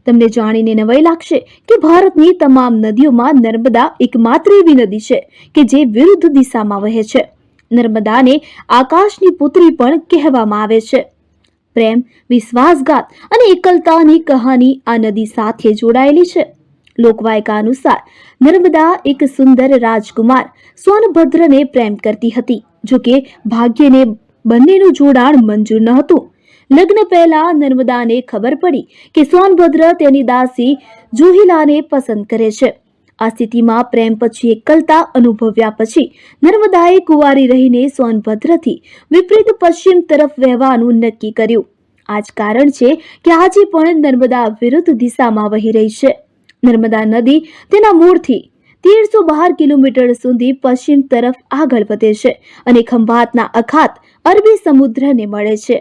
તમને જાણીને નવાઈ લાગશે કે ભારતની તમામ નદીઓમાં નર્મદા એકમાત્ર એવી નદી છે કે જે વિરુદ્ધ દિશામાં વહે છે. નર્મદાને આકાશની પુત્રી પણ કહેવામાં આવે છે. પ્રેમ, વિશ્વાસઘાત અને એકલતાની કહાની આ નદી સાથે જોડાયેલી છે. લોકવાયકા અનુસાર નર્મદા એક સુંદર રાજકુમાર સોનભદ્રને પ્રેમ કરતી હતી. જો કે ભાગ્યને બંનેનું જોડાણ મંજૂર ન હતું. લગ્ન પહેલા નર્મદાને ખબર પડી કે સોનભદ્ર તેની દાસી જોહિલાને પસંદ કરે છે. આ સ્થિતિમાં પ્રેમ પછી એકલતા અનુભવ્યા પછી નર્મદાએ કુંવારી રહીને સોનભદ્રથી વિપરીત પશ્ચિમ તરફ વહેવાનું નક્કી કર્યું. આ જ કારણ છે કે આજે પણ નર્મદા વિરુદ્ધ દિશામાં વહી રહી છે. નર્મદા નદી તેના મૂળથી 1312 કિલોમીટર સુધી પશ્ચિમ તરફ આગળ વધે છે અને ખંભાતના અખાત અરબી સમુદ્રને મળે છે.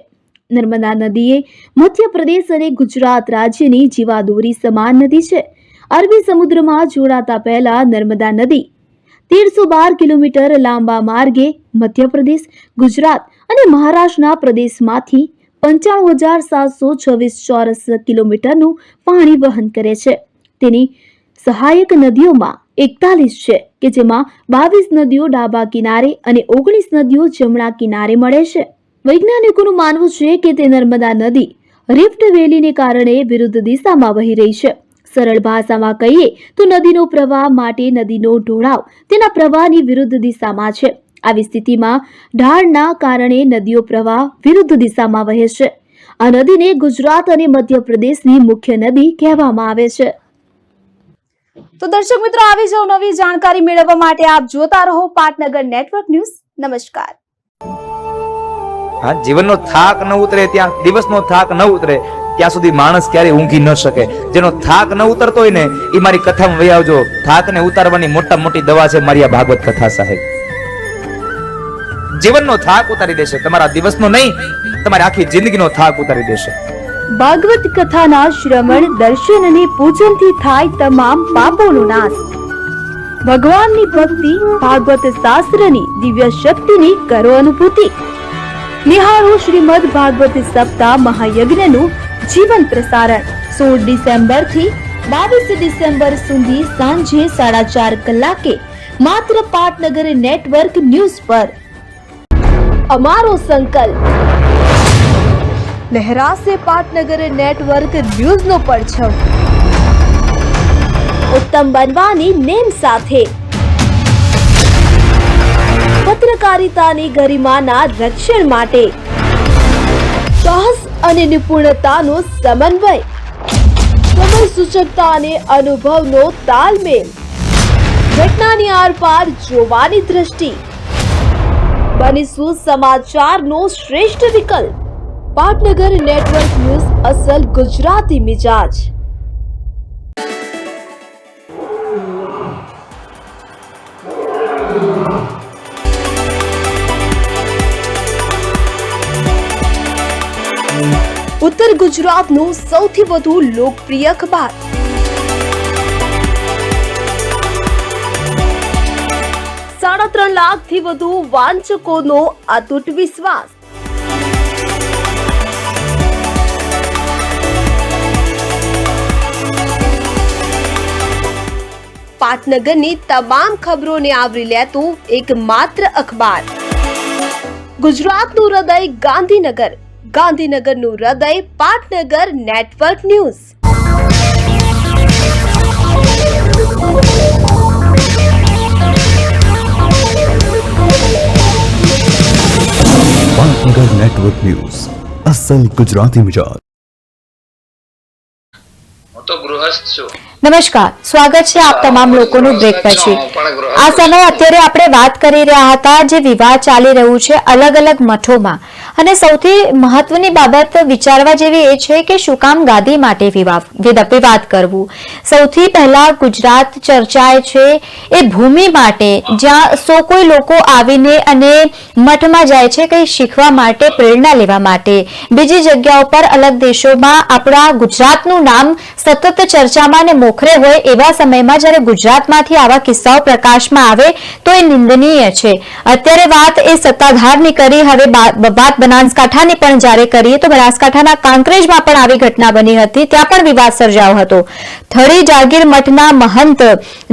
નર્મદા નદી એ મધ્યપ્રદેશ અને ગુજરાત રાજ્યની જીવાદોરી સમાન નદી છે. અરબી સમુદ્રમાં જોડાતા પહેલા નર્મદા નદી 1312 કિલોમીટર લાંબા માર્ગે મધ્યપ્રદેશ, ગુજરાત અને મહારાષ્ટ્રના પ્રદેશમાંથી 95,726 ચોરસ કિલોમીટરનું પાણી વહન કરે છે. તેની સહાયક નદીઓમાં 41 છે કે જેમાં 22 નદીઓ ડાબા કિનારે અને 19 નદીઓ જમણા કિનારે મળે છે. વૈજ્ઞાનિકોનું માનવું છે કે તે નર્મદા નદી રિફ્ટ વેલીને કારણે વિરુદ્ધ દિશામાં વહી રહી છે. સરળ ભાષામાં કહીએ તો નદીનો પ્રવાહ માટે નદીનો ઢોળાવ તેના પ્રવાહની વિરુદ્ધ દિશામાં છે. આવી સ્થિતિમાં ઢાળના કારણે નદીઓ પ્રવાહ વિરુદ્ધ દિશામાં વહે છે. આ નદીને ગુજરાત અને મધ્યપ્રદેશની મુખ્ય નદી કહેવામાં આવે છે. તો દર્શક મિત્રો, આવી જ નવી જાણકારી મેળવવા માટે આપ જોતા રહો પાટનગર નેટવર્ક ન્યૂઝ. નમસ્કાર. હા, જીવનનો થાક ન ઉતરે ત્યાં, દિવસનો થાક ન ઉતરે ત્યાં સુધી માણસ ક્યારે ઊંઘી ન શકે. જેનો થાક ન ઉતરતો હોય ને એ મારી કથામાં વહી આવજો. થાકને ઉતારવાની મોટી દવા છે મારી આ ભાગવત કથા સાહેબ. જીવનનો થાક ઉતારી દેશે, તમારા દિવસનો નહીં, તમારી આખી જિંદગીનો થાક ઉતારી દેશે. ભાગવત કથાના શ્રવણ, દર્શન અને પૂજનથી થાય તમામ પાપોનો નાશ. ભગવાનની ભક્તિ, ભાગવત શાસ્ત્રની દિવ્ય શક્તિની કરો અનુભૂતિ. નિહાળો શ્રીમદ ભાગવત સપ્તાહ મહાયજ્ઞનું જીવન પ્રસારણ 16 ડિસેમ્બર થી 22 ડિસેમ્બર સુધી સાંજે 4:30 કલાકે માત્ર પાટનગર નેટવર્ક ન્યૂઝ પર. અમારો સંકલ્પ, લહેરાશે પાટનગર નેટવર્ક ન્યૂઝનો પરચમ. ઉત્તમ બનવાની નેમ સાથે પત્રકારિતાની ગરિમાના રક્ષણ માટે સાહસ અને નિપુણતાનો સમન્વય, સમય સૂચકતા અને અનુભવનો તાલમેલ, ઘટનાની આરપાર જોવાની દ્રષ્ટિ. બનીશું સમાચારનો શ્રેષ્ઠ વિકલ્પ. પાટનગર નેટવર્ક ન્યૂઝ, અસલ ગુજરાતી મિજાજ. ઉત્તર ગુજરાતનું સૌથી વધુ લોકપ્રિય અખબાર. 3.5 લાખથી વધુ વાંચકોનો અતૂટ વિશ્વાસ. પાટનગરની તમામ ખબરોને આવરી લેતું એકમાત્ર અખબાર. ગુજરાતનું હૃદય ગાંધીનગર, ગાંધીનગરનું હૃદય પાટનગર નેટવર્ક ન્યૂઝ. પાટનગર નેટવર્ક ન્યૂઝ, અસલ ગુજરાતી મિજાજ. હું તો ગૃહસ્થ છું. નમસ્કાર, સ્વાગત છે આપ તમામ લોકોનું બ્રેક પછી. આ સમયે અત્યારે આપણે વાત કરી રહ્યા હતા જે વિવાદ ચાલી રહ્યું છે અલગ અલગ મઠોમાં, અને સૌથી મહત્વની બાબત વિચારવા જેવી એ છે કે શું કામ ગાદી માટે વિવાદ કરવું. સૌથી પહેલા ગુજરાત ચર્ચાએ છે એ ભૂમિ માટે, જ્યાં કોઈ લોકો આવીને અને મઠમાં જાય છે કંઈ શીખવા માટે, પ્રેરણા લેવા માટે. બીજી જગ્યાઓ પર અલગ દેશોમાં આપણા ગુજરાતનું નામ સતત ચર્ચામાં અને મોખરે હોય એવા સમયમાં જ્યારે ગુજરાતમાંથી આવા કિસ્સાઓ પ્રકાશમાં આવે તો એ નિંદનીય છે. અત્યારે વાત એ સત્તાધારની કરી, હવે વાત બનાસકાંઠાની પણ જ્યારે કરીએ તો બનાસકાંઠાના કાંકરેજમાં પણ આવી ઘટના બની હતી. ત્યાં પણ વિવાદ સર્જાયો હતો. થળી જાગીર મઠના મહંત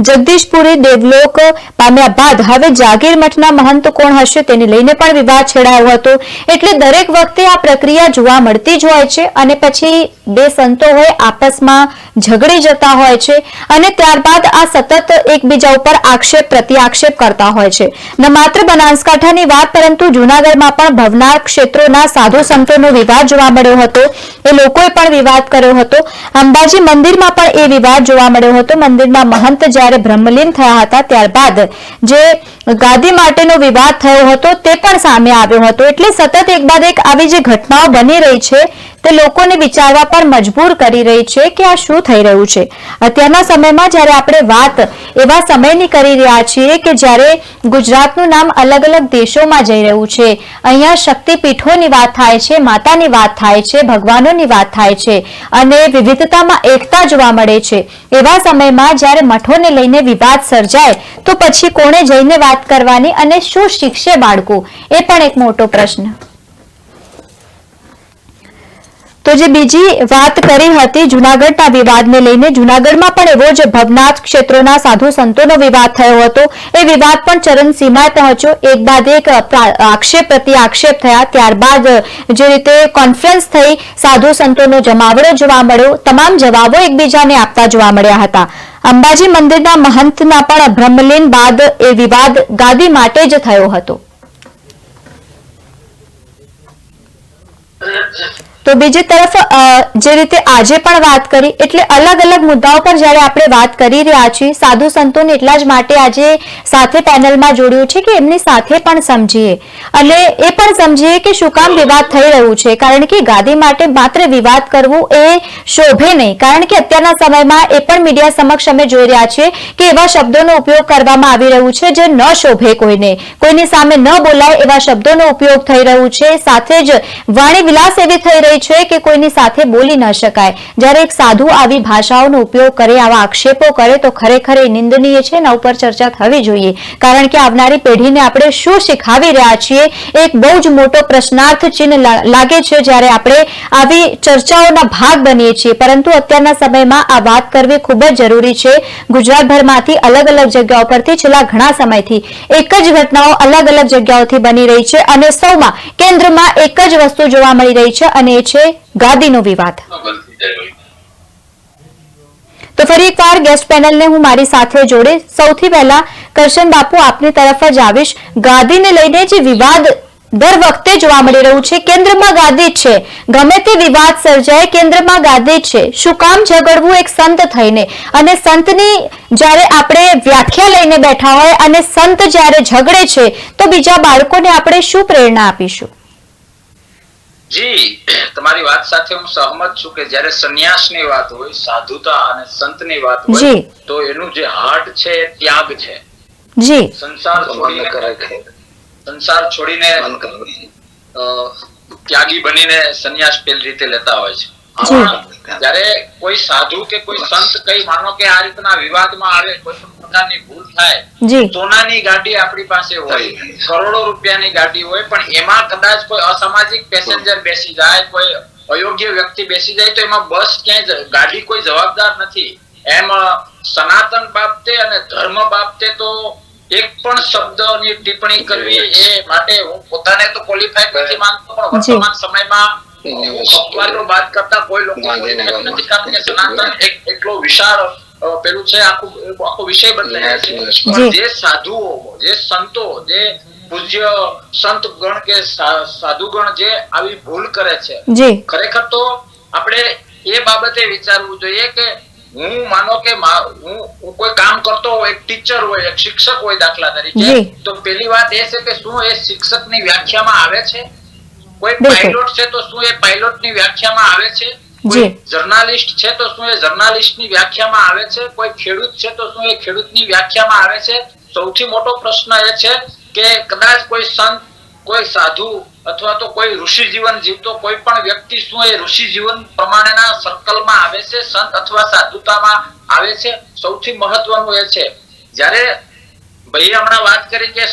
જગદીશપુરી દેવલોક પામ્યા બાદ હવે જાગીર મઠના મહંત કોણ હશે તેને લઈને પણ વિવાદ છેડાયો હતો. એટલે દરેક વખતે આ પ્રક્રિયા જોવા મળતી જ હોય છે અને પછી બે સંતો હોય આપસમાં ઝઘડી જતા હોય છે અને ત્યારબાદ આ સતત એકબીજા ઉપર આક્ષેપ પ્રત્યાક્ષેપ કરતા હોય છે. ન માત્ર બનાસકાંઠાની વાત, પરંતુ જૂનાગઢમાં પણ ભવનાર ક્ષેત્રોના સાધુ સંતોનો વિવાદ જોવા મળ્યો હતો. એ લોકોએ પણ વિવાદ કર્યો હતો. અંબાજી મંદિરમાં પણ એ વિવાદ જોવા મળ્યો હતો. મંદિરના મહંત જ્યારે બ્રહ્મલીન થયા હતા ત્યારબાદ જે ગાદી માટેનો વિવાદ થયો હતો તે પણ સામે આવ્યો હતો. એટલે સતત એક બાદ એક આવી જે ઘટનાઓ બની રહી છે તે લોકોને વિચારવા પર મજબૂર કરી રહી છે કે આ શું થઈ રહ્યું છે. અત્યારના સમયમાં જ્યારે આપણે વાત એવા સમયની કરી રહ્યા છીએ કે જ્યારે ગુજરાતનું નામ અલગ અલગ દેશોમાં જઈ રહ્યું છે. અહીંયા શક્તિપીઠોની વાત થાય છે, માતાની વાત થાય છે, ભગવાનોની વાત થાય છે અને વિવિધતામાં એકતા જોવા મળે છે. એવા સમયમાં જ્યારે મઠોને લઈને વિવાદ સર્જાય તો પછી કોણે જઈને વાત કરવાની અને શું શીખશે બાળકો, એ પણ એક મોટો પ્રશ્ન. તો જે બીજી વાત કરી હતી જૂનાગઢના વિવાદને લઈને, જૂનાગઢમાં પણ એવો જ ભવનાથ ક્ષેત્રોના સાધુ સંતોનો વિવાદ થયો હતો. એ વિવાદ પણ ચરમસીમાએ પહોંચ્યો. એક બાદ એક આક્ષેપ પ્રતિ આક્ષેપ થયા. ત્યારબાદ જે રીતે કોન્ફરન્સ થઈ, સાધુ સંતોનો જમાવડો જોવા મળ્યો, તમામ જવાબો એકબીજાને આપતા જોવા મળ્યા હતા. અંબાજી મંદિરના મહંતના પણ બ્રહ્મલીન બાદ એ વિવાદ ગાદી માટે જ થયો હતો. તો બીજી તરફ જે રીતે આજે પણ વાત કરી, એટલે અલગ અલગ મુદ્દાઓ પર જ્યારે આપણે વાત કરી રહ્યા છીએ, સાધુ સંતોને એટલા જ માટે આજે સાથે પેનલમાં જોડ્યું છે કે એમની સાથે પણ સમજીએ અને એ પણ સમજીએ કે શું કામ વિવાદ થઈ રહ્યું છે. કારણ કે ગાદી માટે માત્ર વિવાદ કરવું એ શોભે નહીં. કારણ કે અત્યારના સમયમાં એ પણ મીડિયા સમક્ષ અમે જોઈ રહ્યા છીએ કે એવા શબ્દોનો ઉપયોગ કરવામાં આવી રહ્યું છે જે ન શોભે કોઈને, કોઈની સામે ન બોલાય એવા શબ્દોનો ઉપયોગ થઈ રહ્યું છે. સાથે જ વાણી વિલાસ એવી થઈ રહી છે કે કોઈની સાથે બોલી ન શકાય. જ્યારે એક સાધુ આવી ભાષાઓનો ઉપયોગ કરે, આવા આક્ષેપો કરે તો ખરેખર એ નિંદનીય છે. એના ઉપર ચર્ચા થવી જોઈએ. કારણ કે આવનારી પેઢીને આપણે શું શીખવી રહ્યા છીએ એક બહુ જ મોટો પ્રશ્નાર્થ ચિહ્ન લાગે છે જ્યારે આપણે આવી ચર્ચાઓના ભાગ બનીએ છીએ. પરંતુ અત્યારના સમયમાં આ વાત કરવી ખૂબ જ જરૂરી છે. ગુજરાતભરમાંથી અલગ અલગ જગ્યાઓ પરથી છેલ્લા ઘણા સમયથી એક જ ઘટનાઓ અલગ અલગ જગ્યાઓથી બની રહી છે અને સૌમાં કેન્દ્રમાં એક જ વસ્તુ જોવા મળી રહી છે અને એ છે ગાદીનો વિવાદ. તો ફરી એકવાર ગેસ્ટ પેનલને હું મારી સાથે જોડે. સૌથી પહેલા કરશન બાપુ આપની તરફ જ આવીશ. ગાદીને લઈને જે વિવાદ દર વખતે જોવા મળી રહ્યું છે, કેન્દ્રમાં ગાદી છે, ગમે તે વિવાદ સર્જાય કેન્દ્રમાં ગાદી છે. શું કામ ઝઘડવું એક સંત થઈને? અને સંતની જ્યારે આપણે વ્યાખ્યા લઈને બેઠા હોય અને સંત જ્યારે ઝઘડે છે તો બીજા બાળકોને આપણે શું પ્રેરણા આપીશું? જી, તમારી વાત સાથે હું સહમત છું કે જ્યારે સંન્યાસની વાત હોય, સાધુતા અને સંતની વાત હોય તો એનું જે હાર્ટ છે એ ત્યાગ છે. જી, સંસાર છોડીને ત્યાગી બનીને સંન્યાસ પેલી રીતે લેતા હોય છે. જ્યારે કોઈ સાધુ કે કોઈ સંત કઈ માનો કે આ રીતના વિવાદમાં આવે, કોઈ પણ પ્રકારની ભૂલ થાય, સોનાની ગાડી આપણી પાસે હોય, કરોડો રૂપિયાની ગાડી હોય, પણ એમાં કદાચ કોઈ અસામાજિક પેસેન્જર બેસી જાય, કોઈ અયોગ્ય વ્યક્તિ બેસી જાય તો એમાં બસ ક્યાંય ગાડી કોઈ જવાબદાર નથી. એમ સનાતન બાબતે અને ધર્મ બાબતે તો એક પણ શબ્દની ટિપ્પણી કરવી એ માટે હું પોતાને તો ક્વોલિફાઈડ નથી માનતો, પણ વર્તમાન સમયમાં અપવાદો બાદ કરતા કોઈ લોકો નથી, કારણ કે સનાતન એટલો વિશાળ પેલું છે, આખો વિષય બદલાય છે. જે સાધુઓ, જે સંતો, જે પૂજ્ય સંત ગણ કે સાધુગણ જે આવી ભૂલ કરે છે, ખરેખર તો આપણે એ બાબતે વિચારવું જોઈએ કે હું માનો કે હું કોઈ કામ કરતો હોય, એક ટીચર હોય, એક શિક્ષક હોય દાખલા તરીકે, તો પેલી વાત એ છે કે શું એ શિક્ષકની વ્યાખ્યામાં આવે છે? કોઈ પાયલોટ છે તો શું એ પાયલોટની વ્યાખ્યામાં આવે છે? કોઈ જર્નાલિસ્ટ છે તો શું એ જર્નાલિસ્ટની વ્યાખ્યામાં આવે છે? કોઈ ખેડૂત છે તો શું એ ખેડૂતની વ્યાખ્યામાં આવે છે? સૌથી મોટો પ્રશ્ન એ છે કે કદાચ કોઈ સંત, કોઈ સાધુ અથવા તો કોઈ ઋષિ જીવન જીવતો કોઈ પણ વ્યક્તિ શું એ ઋષિ જીવન પ્રમાણેના સર્કલમાં આવે છે, સંત અથવા સાધુતામાં આવે છે? સૌથી મહત્વનું એ છે, જ્યારે ભાઈ હમણાં વાત કરી કે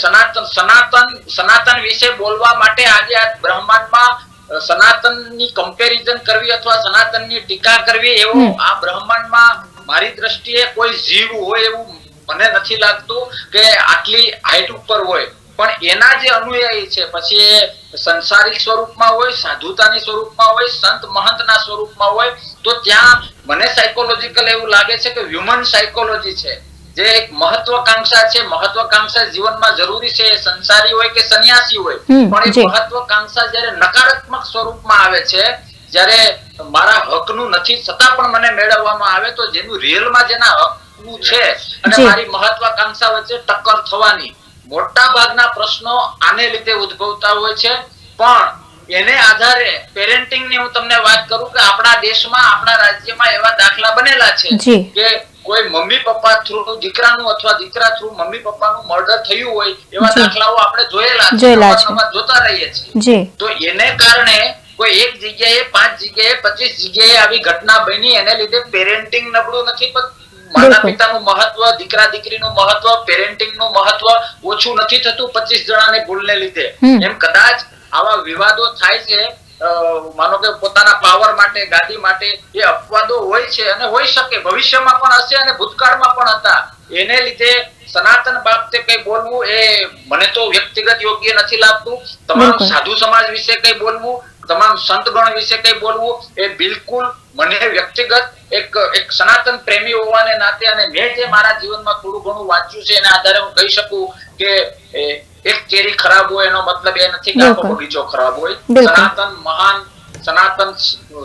સનાતન વિશે બોલવા માટે આજે આ બ્રહ્માંડમાં સનાતનની કમ્પેરિઝન કરવી અથવા સનાતનની ટીકા કરવી એવો આ બ્રહ્માંડમાં મારી દ્રષ્ટિએ કોઈ જીવ હોય એવું મને નથી લાગતું કે આટલી હાઈટ ઉપર હોય. પણ એના જે અનુયાયી છે, પછી એ સંસારિક સ્વરૂપમાં હોય, સાધુતાની સ્વરૂપમાં હોય, સંત મહંતના સ્વરૂપમાં હોય, તો ત્યાં મને સાયકોલોજીકલ એવું લાગે છે કે હ્યુમન સાયકોલોજી છે, જે એક મહત્વકાંક્ષા છે. મહત્વકાંક્ષા જીવનમાં જરૂરી છે, સંસારી હોય કે સંન્યાસી હોય, પણ એ મહત્વકાંક્ષા જયારે નકારાત્મક સ્વરૂપમાં આવે છે, જયારે મારા હકનું નથી છતાં પણ મને મેળવવામાં આવે, તો જેનું રિયલમાં જેના હકનું છે અને મારી મહત્વકાંક્ષા વચ્ચે ટક્કર થવાની મોટા ભાગના પ્રશ્નો આને લીધે ઉદ્ભવતા હોય છે. પણ એને આધારે પેરેન્ટિંગ ની હું તમને વાત કરું કે આપણા દેશમાં, આપણા રાજ્યમાં એવા દાખલા બનેલા છે કે કોઈ મમ્મી પપ્પા થ્રુ દીકરાનું અથવા દીકરા થ્રુ મમ્મી પપ્પાનું મર્ડર થયું હોય એવા દાખલાઓ આપણે જોયેલા છે, જોતા રહીએ છીએ. તો એને કારણે કોઈ એક જગ્યાએ 5 જગ્યાએ 25 જગ્યાએ આવી ઘટના બની, એને લીધે પેરેન્ટિંગ નબળું નથી, પણ માતા પિતાનું મહત્વ, દીકરા દીકરીનું મહત્વ, પેરેન્ટિંગનું મહત્વ ઓછું નથી થતું 25 જણાની ભૂલને લીધે. એમ કદાચ આવા વિવાદો થાય છે માનો કે પોતાના પાવર માટે, ગાદી માટે એ અપવાદો હોય છે અને હોઈ શકે, ભવિષ્યમાં પણ હશે અને ભૂતકાળમાં પણ હતા. એને લીધે સનાતન બાબતે કઈ બોલવું એ મને તો વ્યક્તિગત યોગ્ય નથી લાગતું. તમામ સાધુ સમાજ વિશે કઈ બોલવું, તમામ સંતગણ વિશે કઈ બોલવું એ બિલકુલ મને વ્યક્તિગત એક સનાતન પ્રેમી હોવાને નાતે અને મેં જે મારા જીવનમાં થોડું ઘણું વાંચ્યું છે એના આધારે હું કહી શકું કે એક કેરી ખરાબ હોય એનો મતલબ એ નથી કે આખો બગીચો ખરાબ હોય. સનાતન મહાન, સનાતન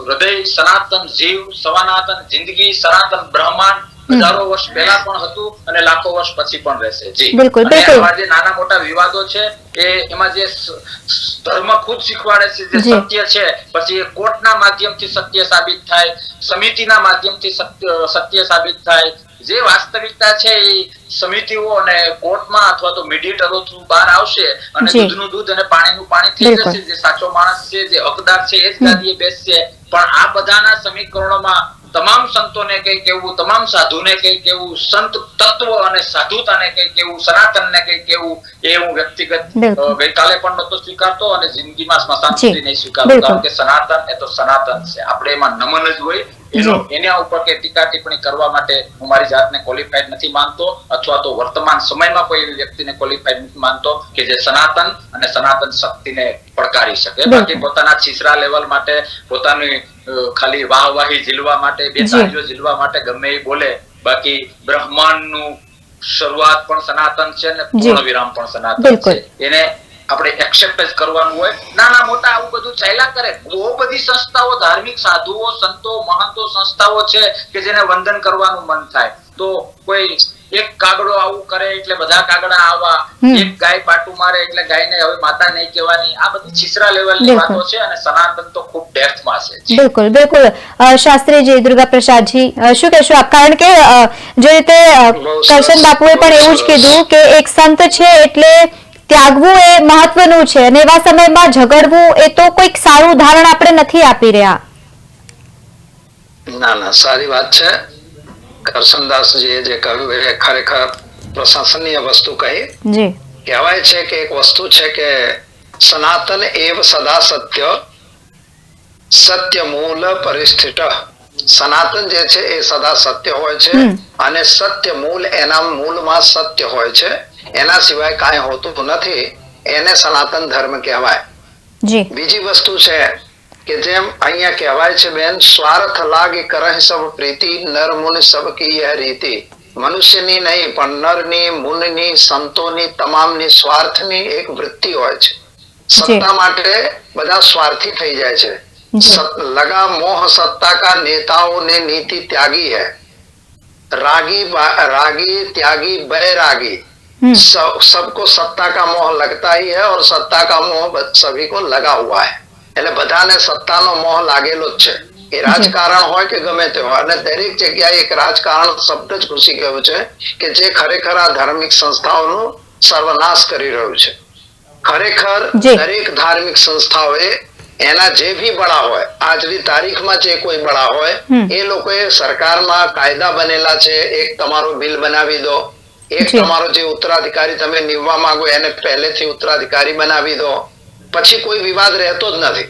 હૃદય, સનાતન જીવ, સનાતન જિંદગી, સનાતન બ્રહ્માંડ હજારો વર્ષ પહેલા પણ હતું અને લાખો વર્ષ પછી પણ રહેશે. જી બિલકુલ. આવા જે નાના મોટા વિવાદો છે એમાં જે ધર્મ ખુદ શીખવાડે છે જે સત્ય છે, પછી એ કોર્ટના માધ્યમથી સત્ય સાબિત થાય, સમિતિના માધ્યમથી સત્ય સાબિત થાય. જે વાસ્તવિકતા છે એ સમિતિઓ અને કોર્ટમાં અથવા તો મીડિયેટરો થ્રુ બહાર આવશે અને દૂધનું દૂધ અને પાણીનું પાણી થઈ જશે. જે સાચો માણસ છે, જે હકદાર છે એ જ ગાદીએ બેસશે. પણ આ બધાના સમીકરણોમાં તમામ સંતોને કઈ કેવું, તમામ સાધુને કઈ કેવું, સંત તત્વ અને સાધુતાને કઈ કેવું, સનાતનને કઈ કેવું, એ હું વ્યક્તિગત ગઈકાલે પણ નતો સ્વીકારતો અને જિંદગીમાં સ્મશાન સુધી નહીં સ્વીકારતો. કારણ કે સનાતન એ તો સનાતન છે, આપણે એમાં નમન જ હોય. એના ઉપર કે ટીકા ટિપ્પણી કરવા માટે હું મારી જાતને ક્વોલિફાઈડ નથી માનતો, અથવા તો વર્તમાન સમયમાં કોઈ એવી વ્યક્તિને ક્વોલિફાઈડ નથી માનતો કે જે સનાતન અને સનાતન શક્તિને પડકારી શકે. બાકી પોતાના છીછરા લેવલ માટે, પોતાની ખાલી વાહવાહી ઝીલવા માટે, બે તાળીઓ ઝીલવા માટે ગમે એ બોલે. બાકી બ્રહ્માંડનું શરૂઆત પણ સનાતન છે અને પૂર્ણ વિરામ પણ સનાતન છે. એને આપણે એક્સેપ્ટ જ કરવાનું હોય. નાના મોટા આવું બધું ચાલ્યા કરે. બહુ બધી સંસ્થાઓ, ધાર્મિક સાધુઓ, સંતો, મહંતો સંસ્થાઓ છે કે જેને વંદન કરવાનું મન થાય. તો કોઈ એક કાગડો આવું કરે એટલે બધા કાગડા આવા, એક ગાય પાટું મારે એટલે ગાયને હવે માતા નહીં કહેવાની. આ બધી છીછરા લેવલની વાતો છે અને સનાતન તો ખૂબ ડેપ્થમાં છે. બિલકુલ બિલકુલ. શાસ્ત્રીજી દુર્ગા પ્રસાદજી શું કહેશો આપ? કારણ કે જે રીતે કરશન બાપુએ પણ એવું જ કીધું કે એક સંત છે એટલે ત્યાગવું એ મહત્વનું છે અને એવા સમયમાં ઝઘડવું એ તો કોઈક સારું ઉદાહરણ આપણે નથી આપી રહ્યા. ના ના, સારી વાત છે. કરશનદાસજીએ જે કહ્યું એ ખરેખર પ્રશંસનીય વસ્તુ કહી. કહેવાય છે કે એક વસ્તુ છે કે સનાતન એવ સદા સત્ય, સત્ય મૂળ પરિસ્થિત. સનાતન જે છે એ સદા સત્ય હોય છે અને સત્ય મૂળ, એના મૂળમાં સત્ય હોય છે, એના સિવાય કાંઈ હોતું નથી. એને સનાતન ધર્મ કહેવાય. બીજી વસ્તુ છે કે જેમ અહીંયા કહેવાય છે બેન, સ્વાર્થ લાગે કરહ સબ પ્રીતિ, નર મુન સબ કી યહ રીતિ. મનુષ્યની નહીં પણ નરની, મુનની, સંતોની, તમામની સ્વાર્થની એક વૃત્તિ હોય છે. સત્તા માટે બધા સ્વાર્થી થઈ જાય છે. લગા મોહ સત્તા કા નેતાઓ ને નીતિ ત્યાગી है, रागी त्यागी बैरागी. सबको सत्ता का मोह लगता ही है और सत्ता का मोह सभी को लगा हुआ है. એટલે બધાને સત્તાનો મોહ લાગેલો જ છે. એ રાજકારણ હોય કે ગમે તે હોય, અને દરેક જગ્યાએ એક રાજકારણ શબ્દ જ ઘૂસી ગયો છે કે જે ખરેખર આ ધાર્મિક સંસ્થાઓનો સર્વનાશ કરી રહ્યું છે. ખરેખર દરેક ધાર્મિક સંસ્થાઓએ એના જે ભી બળા હોય, આજની તારીખમાં જે કોઈ બળા હોય, એ લોકોએ સરકારમાં કાયદા બનેલા છે. એક તમારો બિલ બનાવી દો, એક તમારો જે ઉત્તરાધિકારી તમે નિમવા માંગો એને પહેલેથી ઉત્તરાધિકારી બનાવી દો, પછી કોઈ વિવાદ રહેતો જ નથી.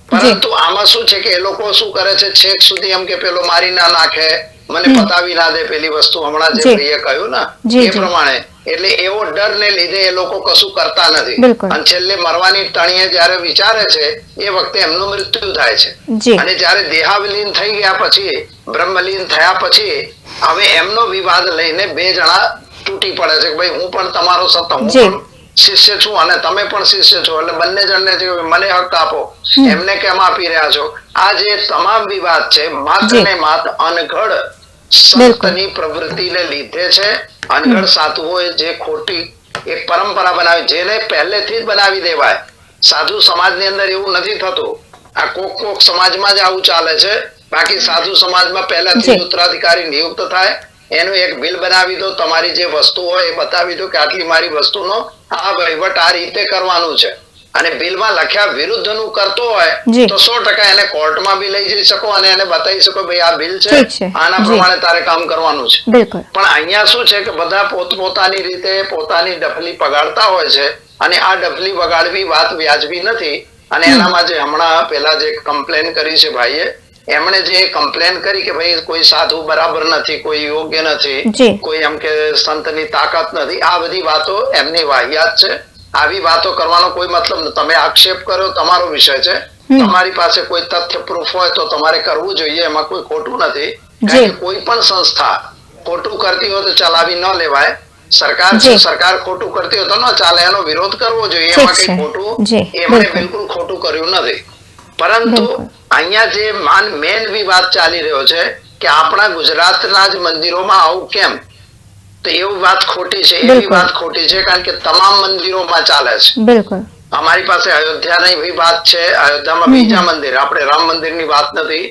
પરંતુ આમાં શું છે કે એ લોકો શું કરે છે, છેક સુધી એમ કે પેલો મારી ના નાખે, મને પતાવી ના દે પેલી વસ્તુ, હમણાં જે ભાઈએ કહ્યું ને એ પ્રમાણે. એટલે એવો ડર ને લીધે એ લોકો કશું કરતા નથી અને છેલ્લે મરવાની ટણીએ જયારે વિચારે છે એ વખતે એમનું મૃત્યુ થાય છે. અને જયારે દેહાવિલીન થઈ ગયા પછી, બ્રહ્મલીન થયા પછી, હવે એમનો વિવાદ લઈને બે જણા તૂટી પડે છે કે ભાઈ હું પણ તમારો સત્તા, હું પણ શિષ્ય છું અને તમે પણ શિષ્ય છો, એટલે બંને જણને મને હક આપો, એમને કેમ આપી રહ્યા છો? આ જે તમામ વિવાદ છે માત્ર ને માત્ર અનગઢ સંતની પ્રવૃત્તિને લીધે છે. અનગઢ સાધુઓએ જે ખોટી એક પરંપરા બનાવી, જેને પહેલેથી જ બનાવી દેવાય. સાધુ સમાજની અંદર એવું નથી થતું. આ કોક સમાજમાં જ આવું ચાલે છે. બાકી સાધુ સમાજમાં પહેલાથી ઉત્તરાધિકારી નિયુક્ત થાય, એનું એક બિલ બનાવી દો, તમારી જે વસ્તુ હોય એ બતાવી દો કે આટલી મારી વસ્તુનો આ વહીવટ આ રીતે કરવાનું છે. અને બિલમાં લખ્યા વિરુદ્ધનું કરતો હોય તો 100% એને કોર્ટમાં બી લઈ જઈ શકો અને એને બતાવી શકો ભાઈ આ બિલ છે, આના પ્રમાણે તારે કામ કરવાનું છે. પણ અહીંયા શું છે કે બધા પોતપોતાની રીતે પોતાની ડફલી પગાડતા હોય છે અને આ ડફલી વગાડવી વાત વ્યાજબી નથી. અને એનામાં જે હમણાં પેલા જે કમ્પ્લેન કરી છે ભાઈએ, એમણે જે કમ્પ્લેન કરી કે ભાઈ કોઈ સાધુ બરાબર નથી, કોઈ યોગ્ય નથી, કોઈ એમ કે સંતની તાકાત નથી, આ બધી વાતો એમની વાહિયાત છે. આવી વાતો કરવાનો કોઈ મતલબ નથી. તમે આક્ષેપ કરો તમારો વિષય છે, તમારી પાસે કોઈ તથ્ય પ્રૂફ હોય તો તમારે કરવું જોઈએ, એમાં કોઈ ખોટું નથી. કારણ કે કોઈ પણ સંસ્થા ખોટું કરતી હોય તો ચલાવી ન લેવાય. સરકાર છે, સરકાર ખોટું કરતી હોય તો ન ચાલે, એનો વિરોધ કરવો જોઈએ, એમાં કઈ ખોટું એમણે બિલકુલ ખોટું કર્યું નથી. પરંતુ અહીંયા જે મેન વિવાદ ચાલી રહ્યો છે કે આપણા ગુજરાતના જ મંદિરોમાં આવું કેમ, તો એવું વાત ખોટી છે. એવી વાત ખોટી છે કારણ કે તમામ મંદિરોમાં ચાલે છે. બિલકુલ અમારી પાસે અયોધ્યાની બી વાત છે, અયોધ્યામાં બીજા મંદિર, આપણે રામ મંદિરની વાત નથી,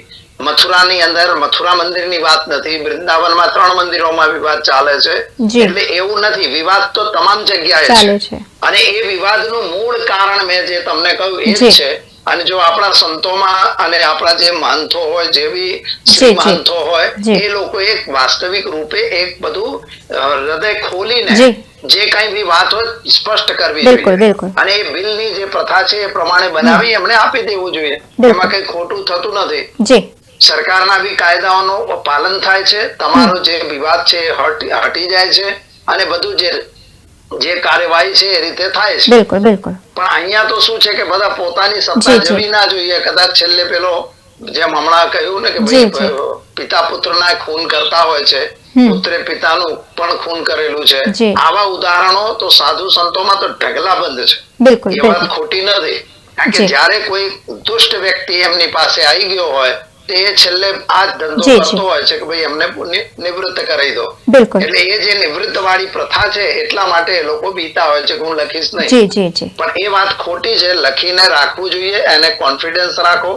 મથુરાની અંદર મથુરા મંદિરની વાત નથી, વૃંદાવનમાં 3 મંદિરોમાં વિવાદ ચાલે છે. એટલે એવું નથી, વિવાદ તો તમામ જગ્યાએ છે. અને એ વિવાદનું મૂળ કારણ મેં જે તમને કહ્યું એ જ છે. અને જો આપણા સંતોમાં અને આપણા જે મહંતો હોય, જે બી શ્રી મહંતો હોય, એ લોકો એક વાસ્તવિક રૂપે એક બધું હૃદય ખોલીને જે કઈ બી વાત હોય સ્પષ્ટ કરવી જોઈએ. અને એ બિલની જે પ્રથા છે એ પ્રમાણે બનાવી એમને આપી દેવું જોઈએ. એમાં કઈ ખોટું થતું નથી. સરકારના બી કાયદાઓનું પાલન થાય છે, તમારો જે વિવાદ છે એ હટી જાય છે, અને બધું જે કાર્યવાહી છે એ રીતે થાય છે. પણ અહીંયા તો શું છે કે બધા પોતાની સત્તા જવી ના જોઈએ. કદાચ છેલ્લે પેલો જેમ હમણાં કહ્યું ને કે ભાઈ પિતા પુત્રના ખૂન કરતા હોય છે, પુત્રે પિતાનું પણ ખૂન કરેલું છે. આવા ઉદાહરણો તો સાધુ સંતોમાં તો ઢગલાબંધ છે. એ વાત ખોટી નથી. કારણ કે જયારે કોઈ દુષ્ટ વ્યક્તિ એમની પાસે આવી ગયો હોય તે છેલ્લે આ ધંધો કરતો હોય છે કે ભાઈ એમને નિવૃત્ત કરી દો. એટલે એ જે નિવૃત્ત વાળી પ્રથા છે એટલા માટે એ લોકો બીતા હોય છે કે હું લખીશ નહીં. પણ એ વાત ખોટી છે. લખીને રાખવું જોઈએ, એને કોન્ફિડન્સ રાખો.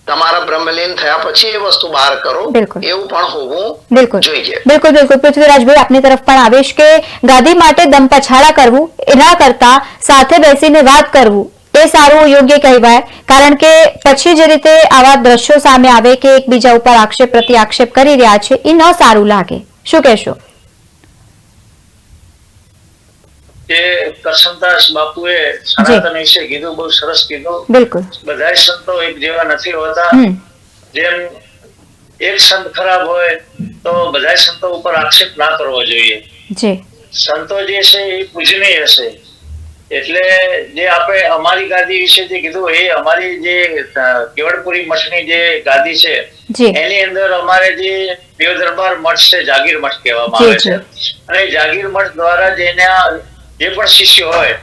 તમારા બ્રહ્મલીન થયા પછી એ વસ્તુ બહાર કરો, એવું પણ હોવું જોઈએ. બિલકુલ પૃથ્વીરાજભાઈ, આપની તરફ પણ આવેશ કે ગાદી માટે દમ પછાડા કરવું એના કરતા સાથે બેસીને વાત કરવું એ સારું યોગ્ય કહેવાય. કારણ કે પછી જે રીતે આવા દ્રશ્યો સામે આવે કે એકબીજા ઉપર આક્ષેપ પ્રતિ આક્ષેપ કરી રહ્યા છે એ ન સારું લાગે. શું કહેશો? જે કરશનદાસ બાપુએ સનાતન વિશે કીધું બહુ સરસ કીધું. બિલકુલ બધા સંતો એક જેવા નથી હોતા. જેમ એક સંત ખરાબ હોય તો બધા સંતો ઉપર આક્ષેપ ના કરવો જોઈએ. સંતો જે છે એ પૂજનીય છે. એટલે જે આપણે અમારી ગાદી વિશે જે કીધું એ અમારી જે કેવડપુરી મઠની જે ગાદી છે એની અંદર અમારે જે દેવ દરબાર મઠ છે, જાગીર મઠ કહેવામાં આવે છે. અને જાગીર મઠ દ્વારા જે પણ શિષ્ય હોય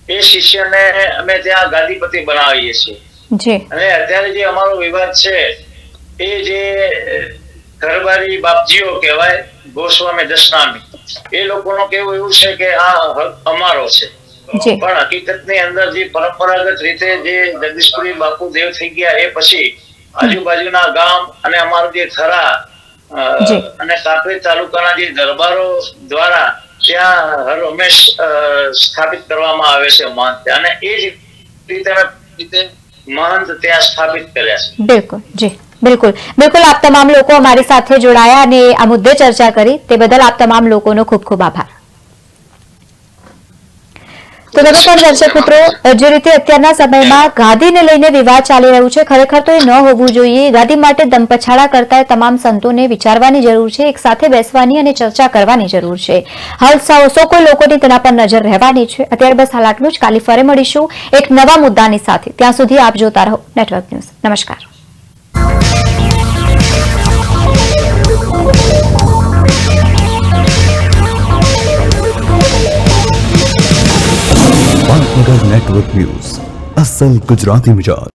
એ શિષ્યને અમે ત્યાં ગાદીપતિ બનાવીએ છીએ. અને અત્યારે જે અમારો વિવાદ છે એ જે ઘરબારી બાપજીઓ કહેવાય, ગોસ્વામી દશનામી, એ લોકોનું કેવું એવું છે કે આ હક અમારો છે. પણ હકીકતની અંદર જે પરંપરાગત રીતે જે જગદીશપુરી બાપુ દેવ થઈ ગયા એ પછી આજુબાજુના ગામ અને અમારું જે થરા અને કાંકરેજ તાલુકાના જે દરબારો દ્વારા ત્યાં હર હંમેશ સ્થાપિત કરવામાં આવે છે મહંત, અને એ જ રીતે મહંત ત્યાં સ્થાપિત કર્યા છે. બિલકુલ આપ તમામ લોકો અમારી સાથે જોડાયા અને આ મુદ્દે ચર્ચા કરી તે બદલ આપ તમામ લોકોનો ખૂબ ખૂબ આભાર. તો તમે પણ દર્શક મિત્રો, જે રીતે અત્યારના સમયમાં ગાદીને લઈને વિવાદ ચાલી રહ્યું છે, ખરેખર તો એ ન હોવું જોઈએ. ગાદી માટે દમપછાડા કરતા તમામ સંતોને વિચારવાની જરૂર છે, એક સાથે બેસવાની અને ચર્ચા કરવાની જરૂર છે. હાલ સો કોઈ લોકોની તેના પર નજર રહેવાની છે. અત્યારે બસ હાલ આટલું જ. કાલે ફરી મળીશું એક નવા મુદ્દાની સાથે. ત્યાં સુધી આપ જોતા રહો નેટવર્ક ન્યૂઝ. નમસ્કાર. પાટનગર નેટવર્ક ન્યૂઝ, અસલ ગુજરાતી મિજાજ.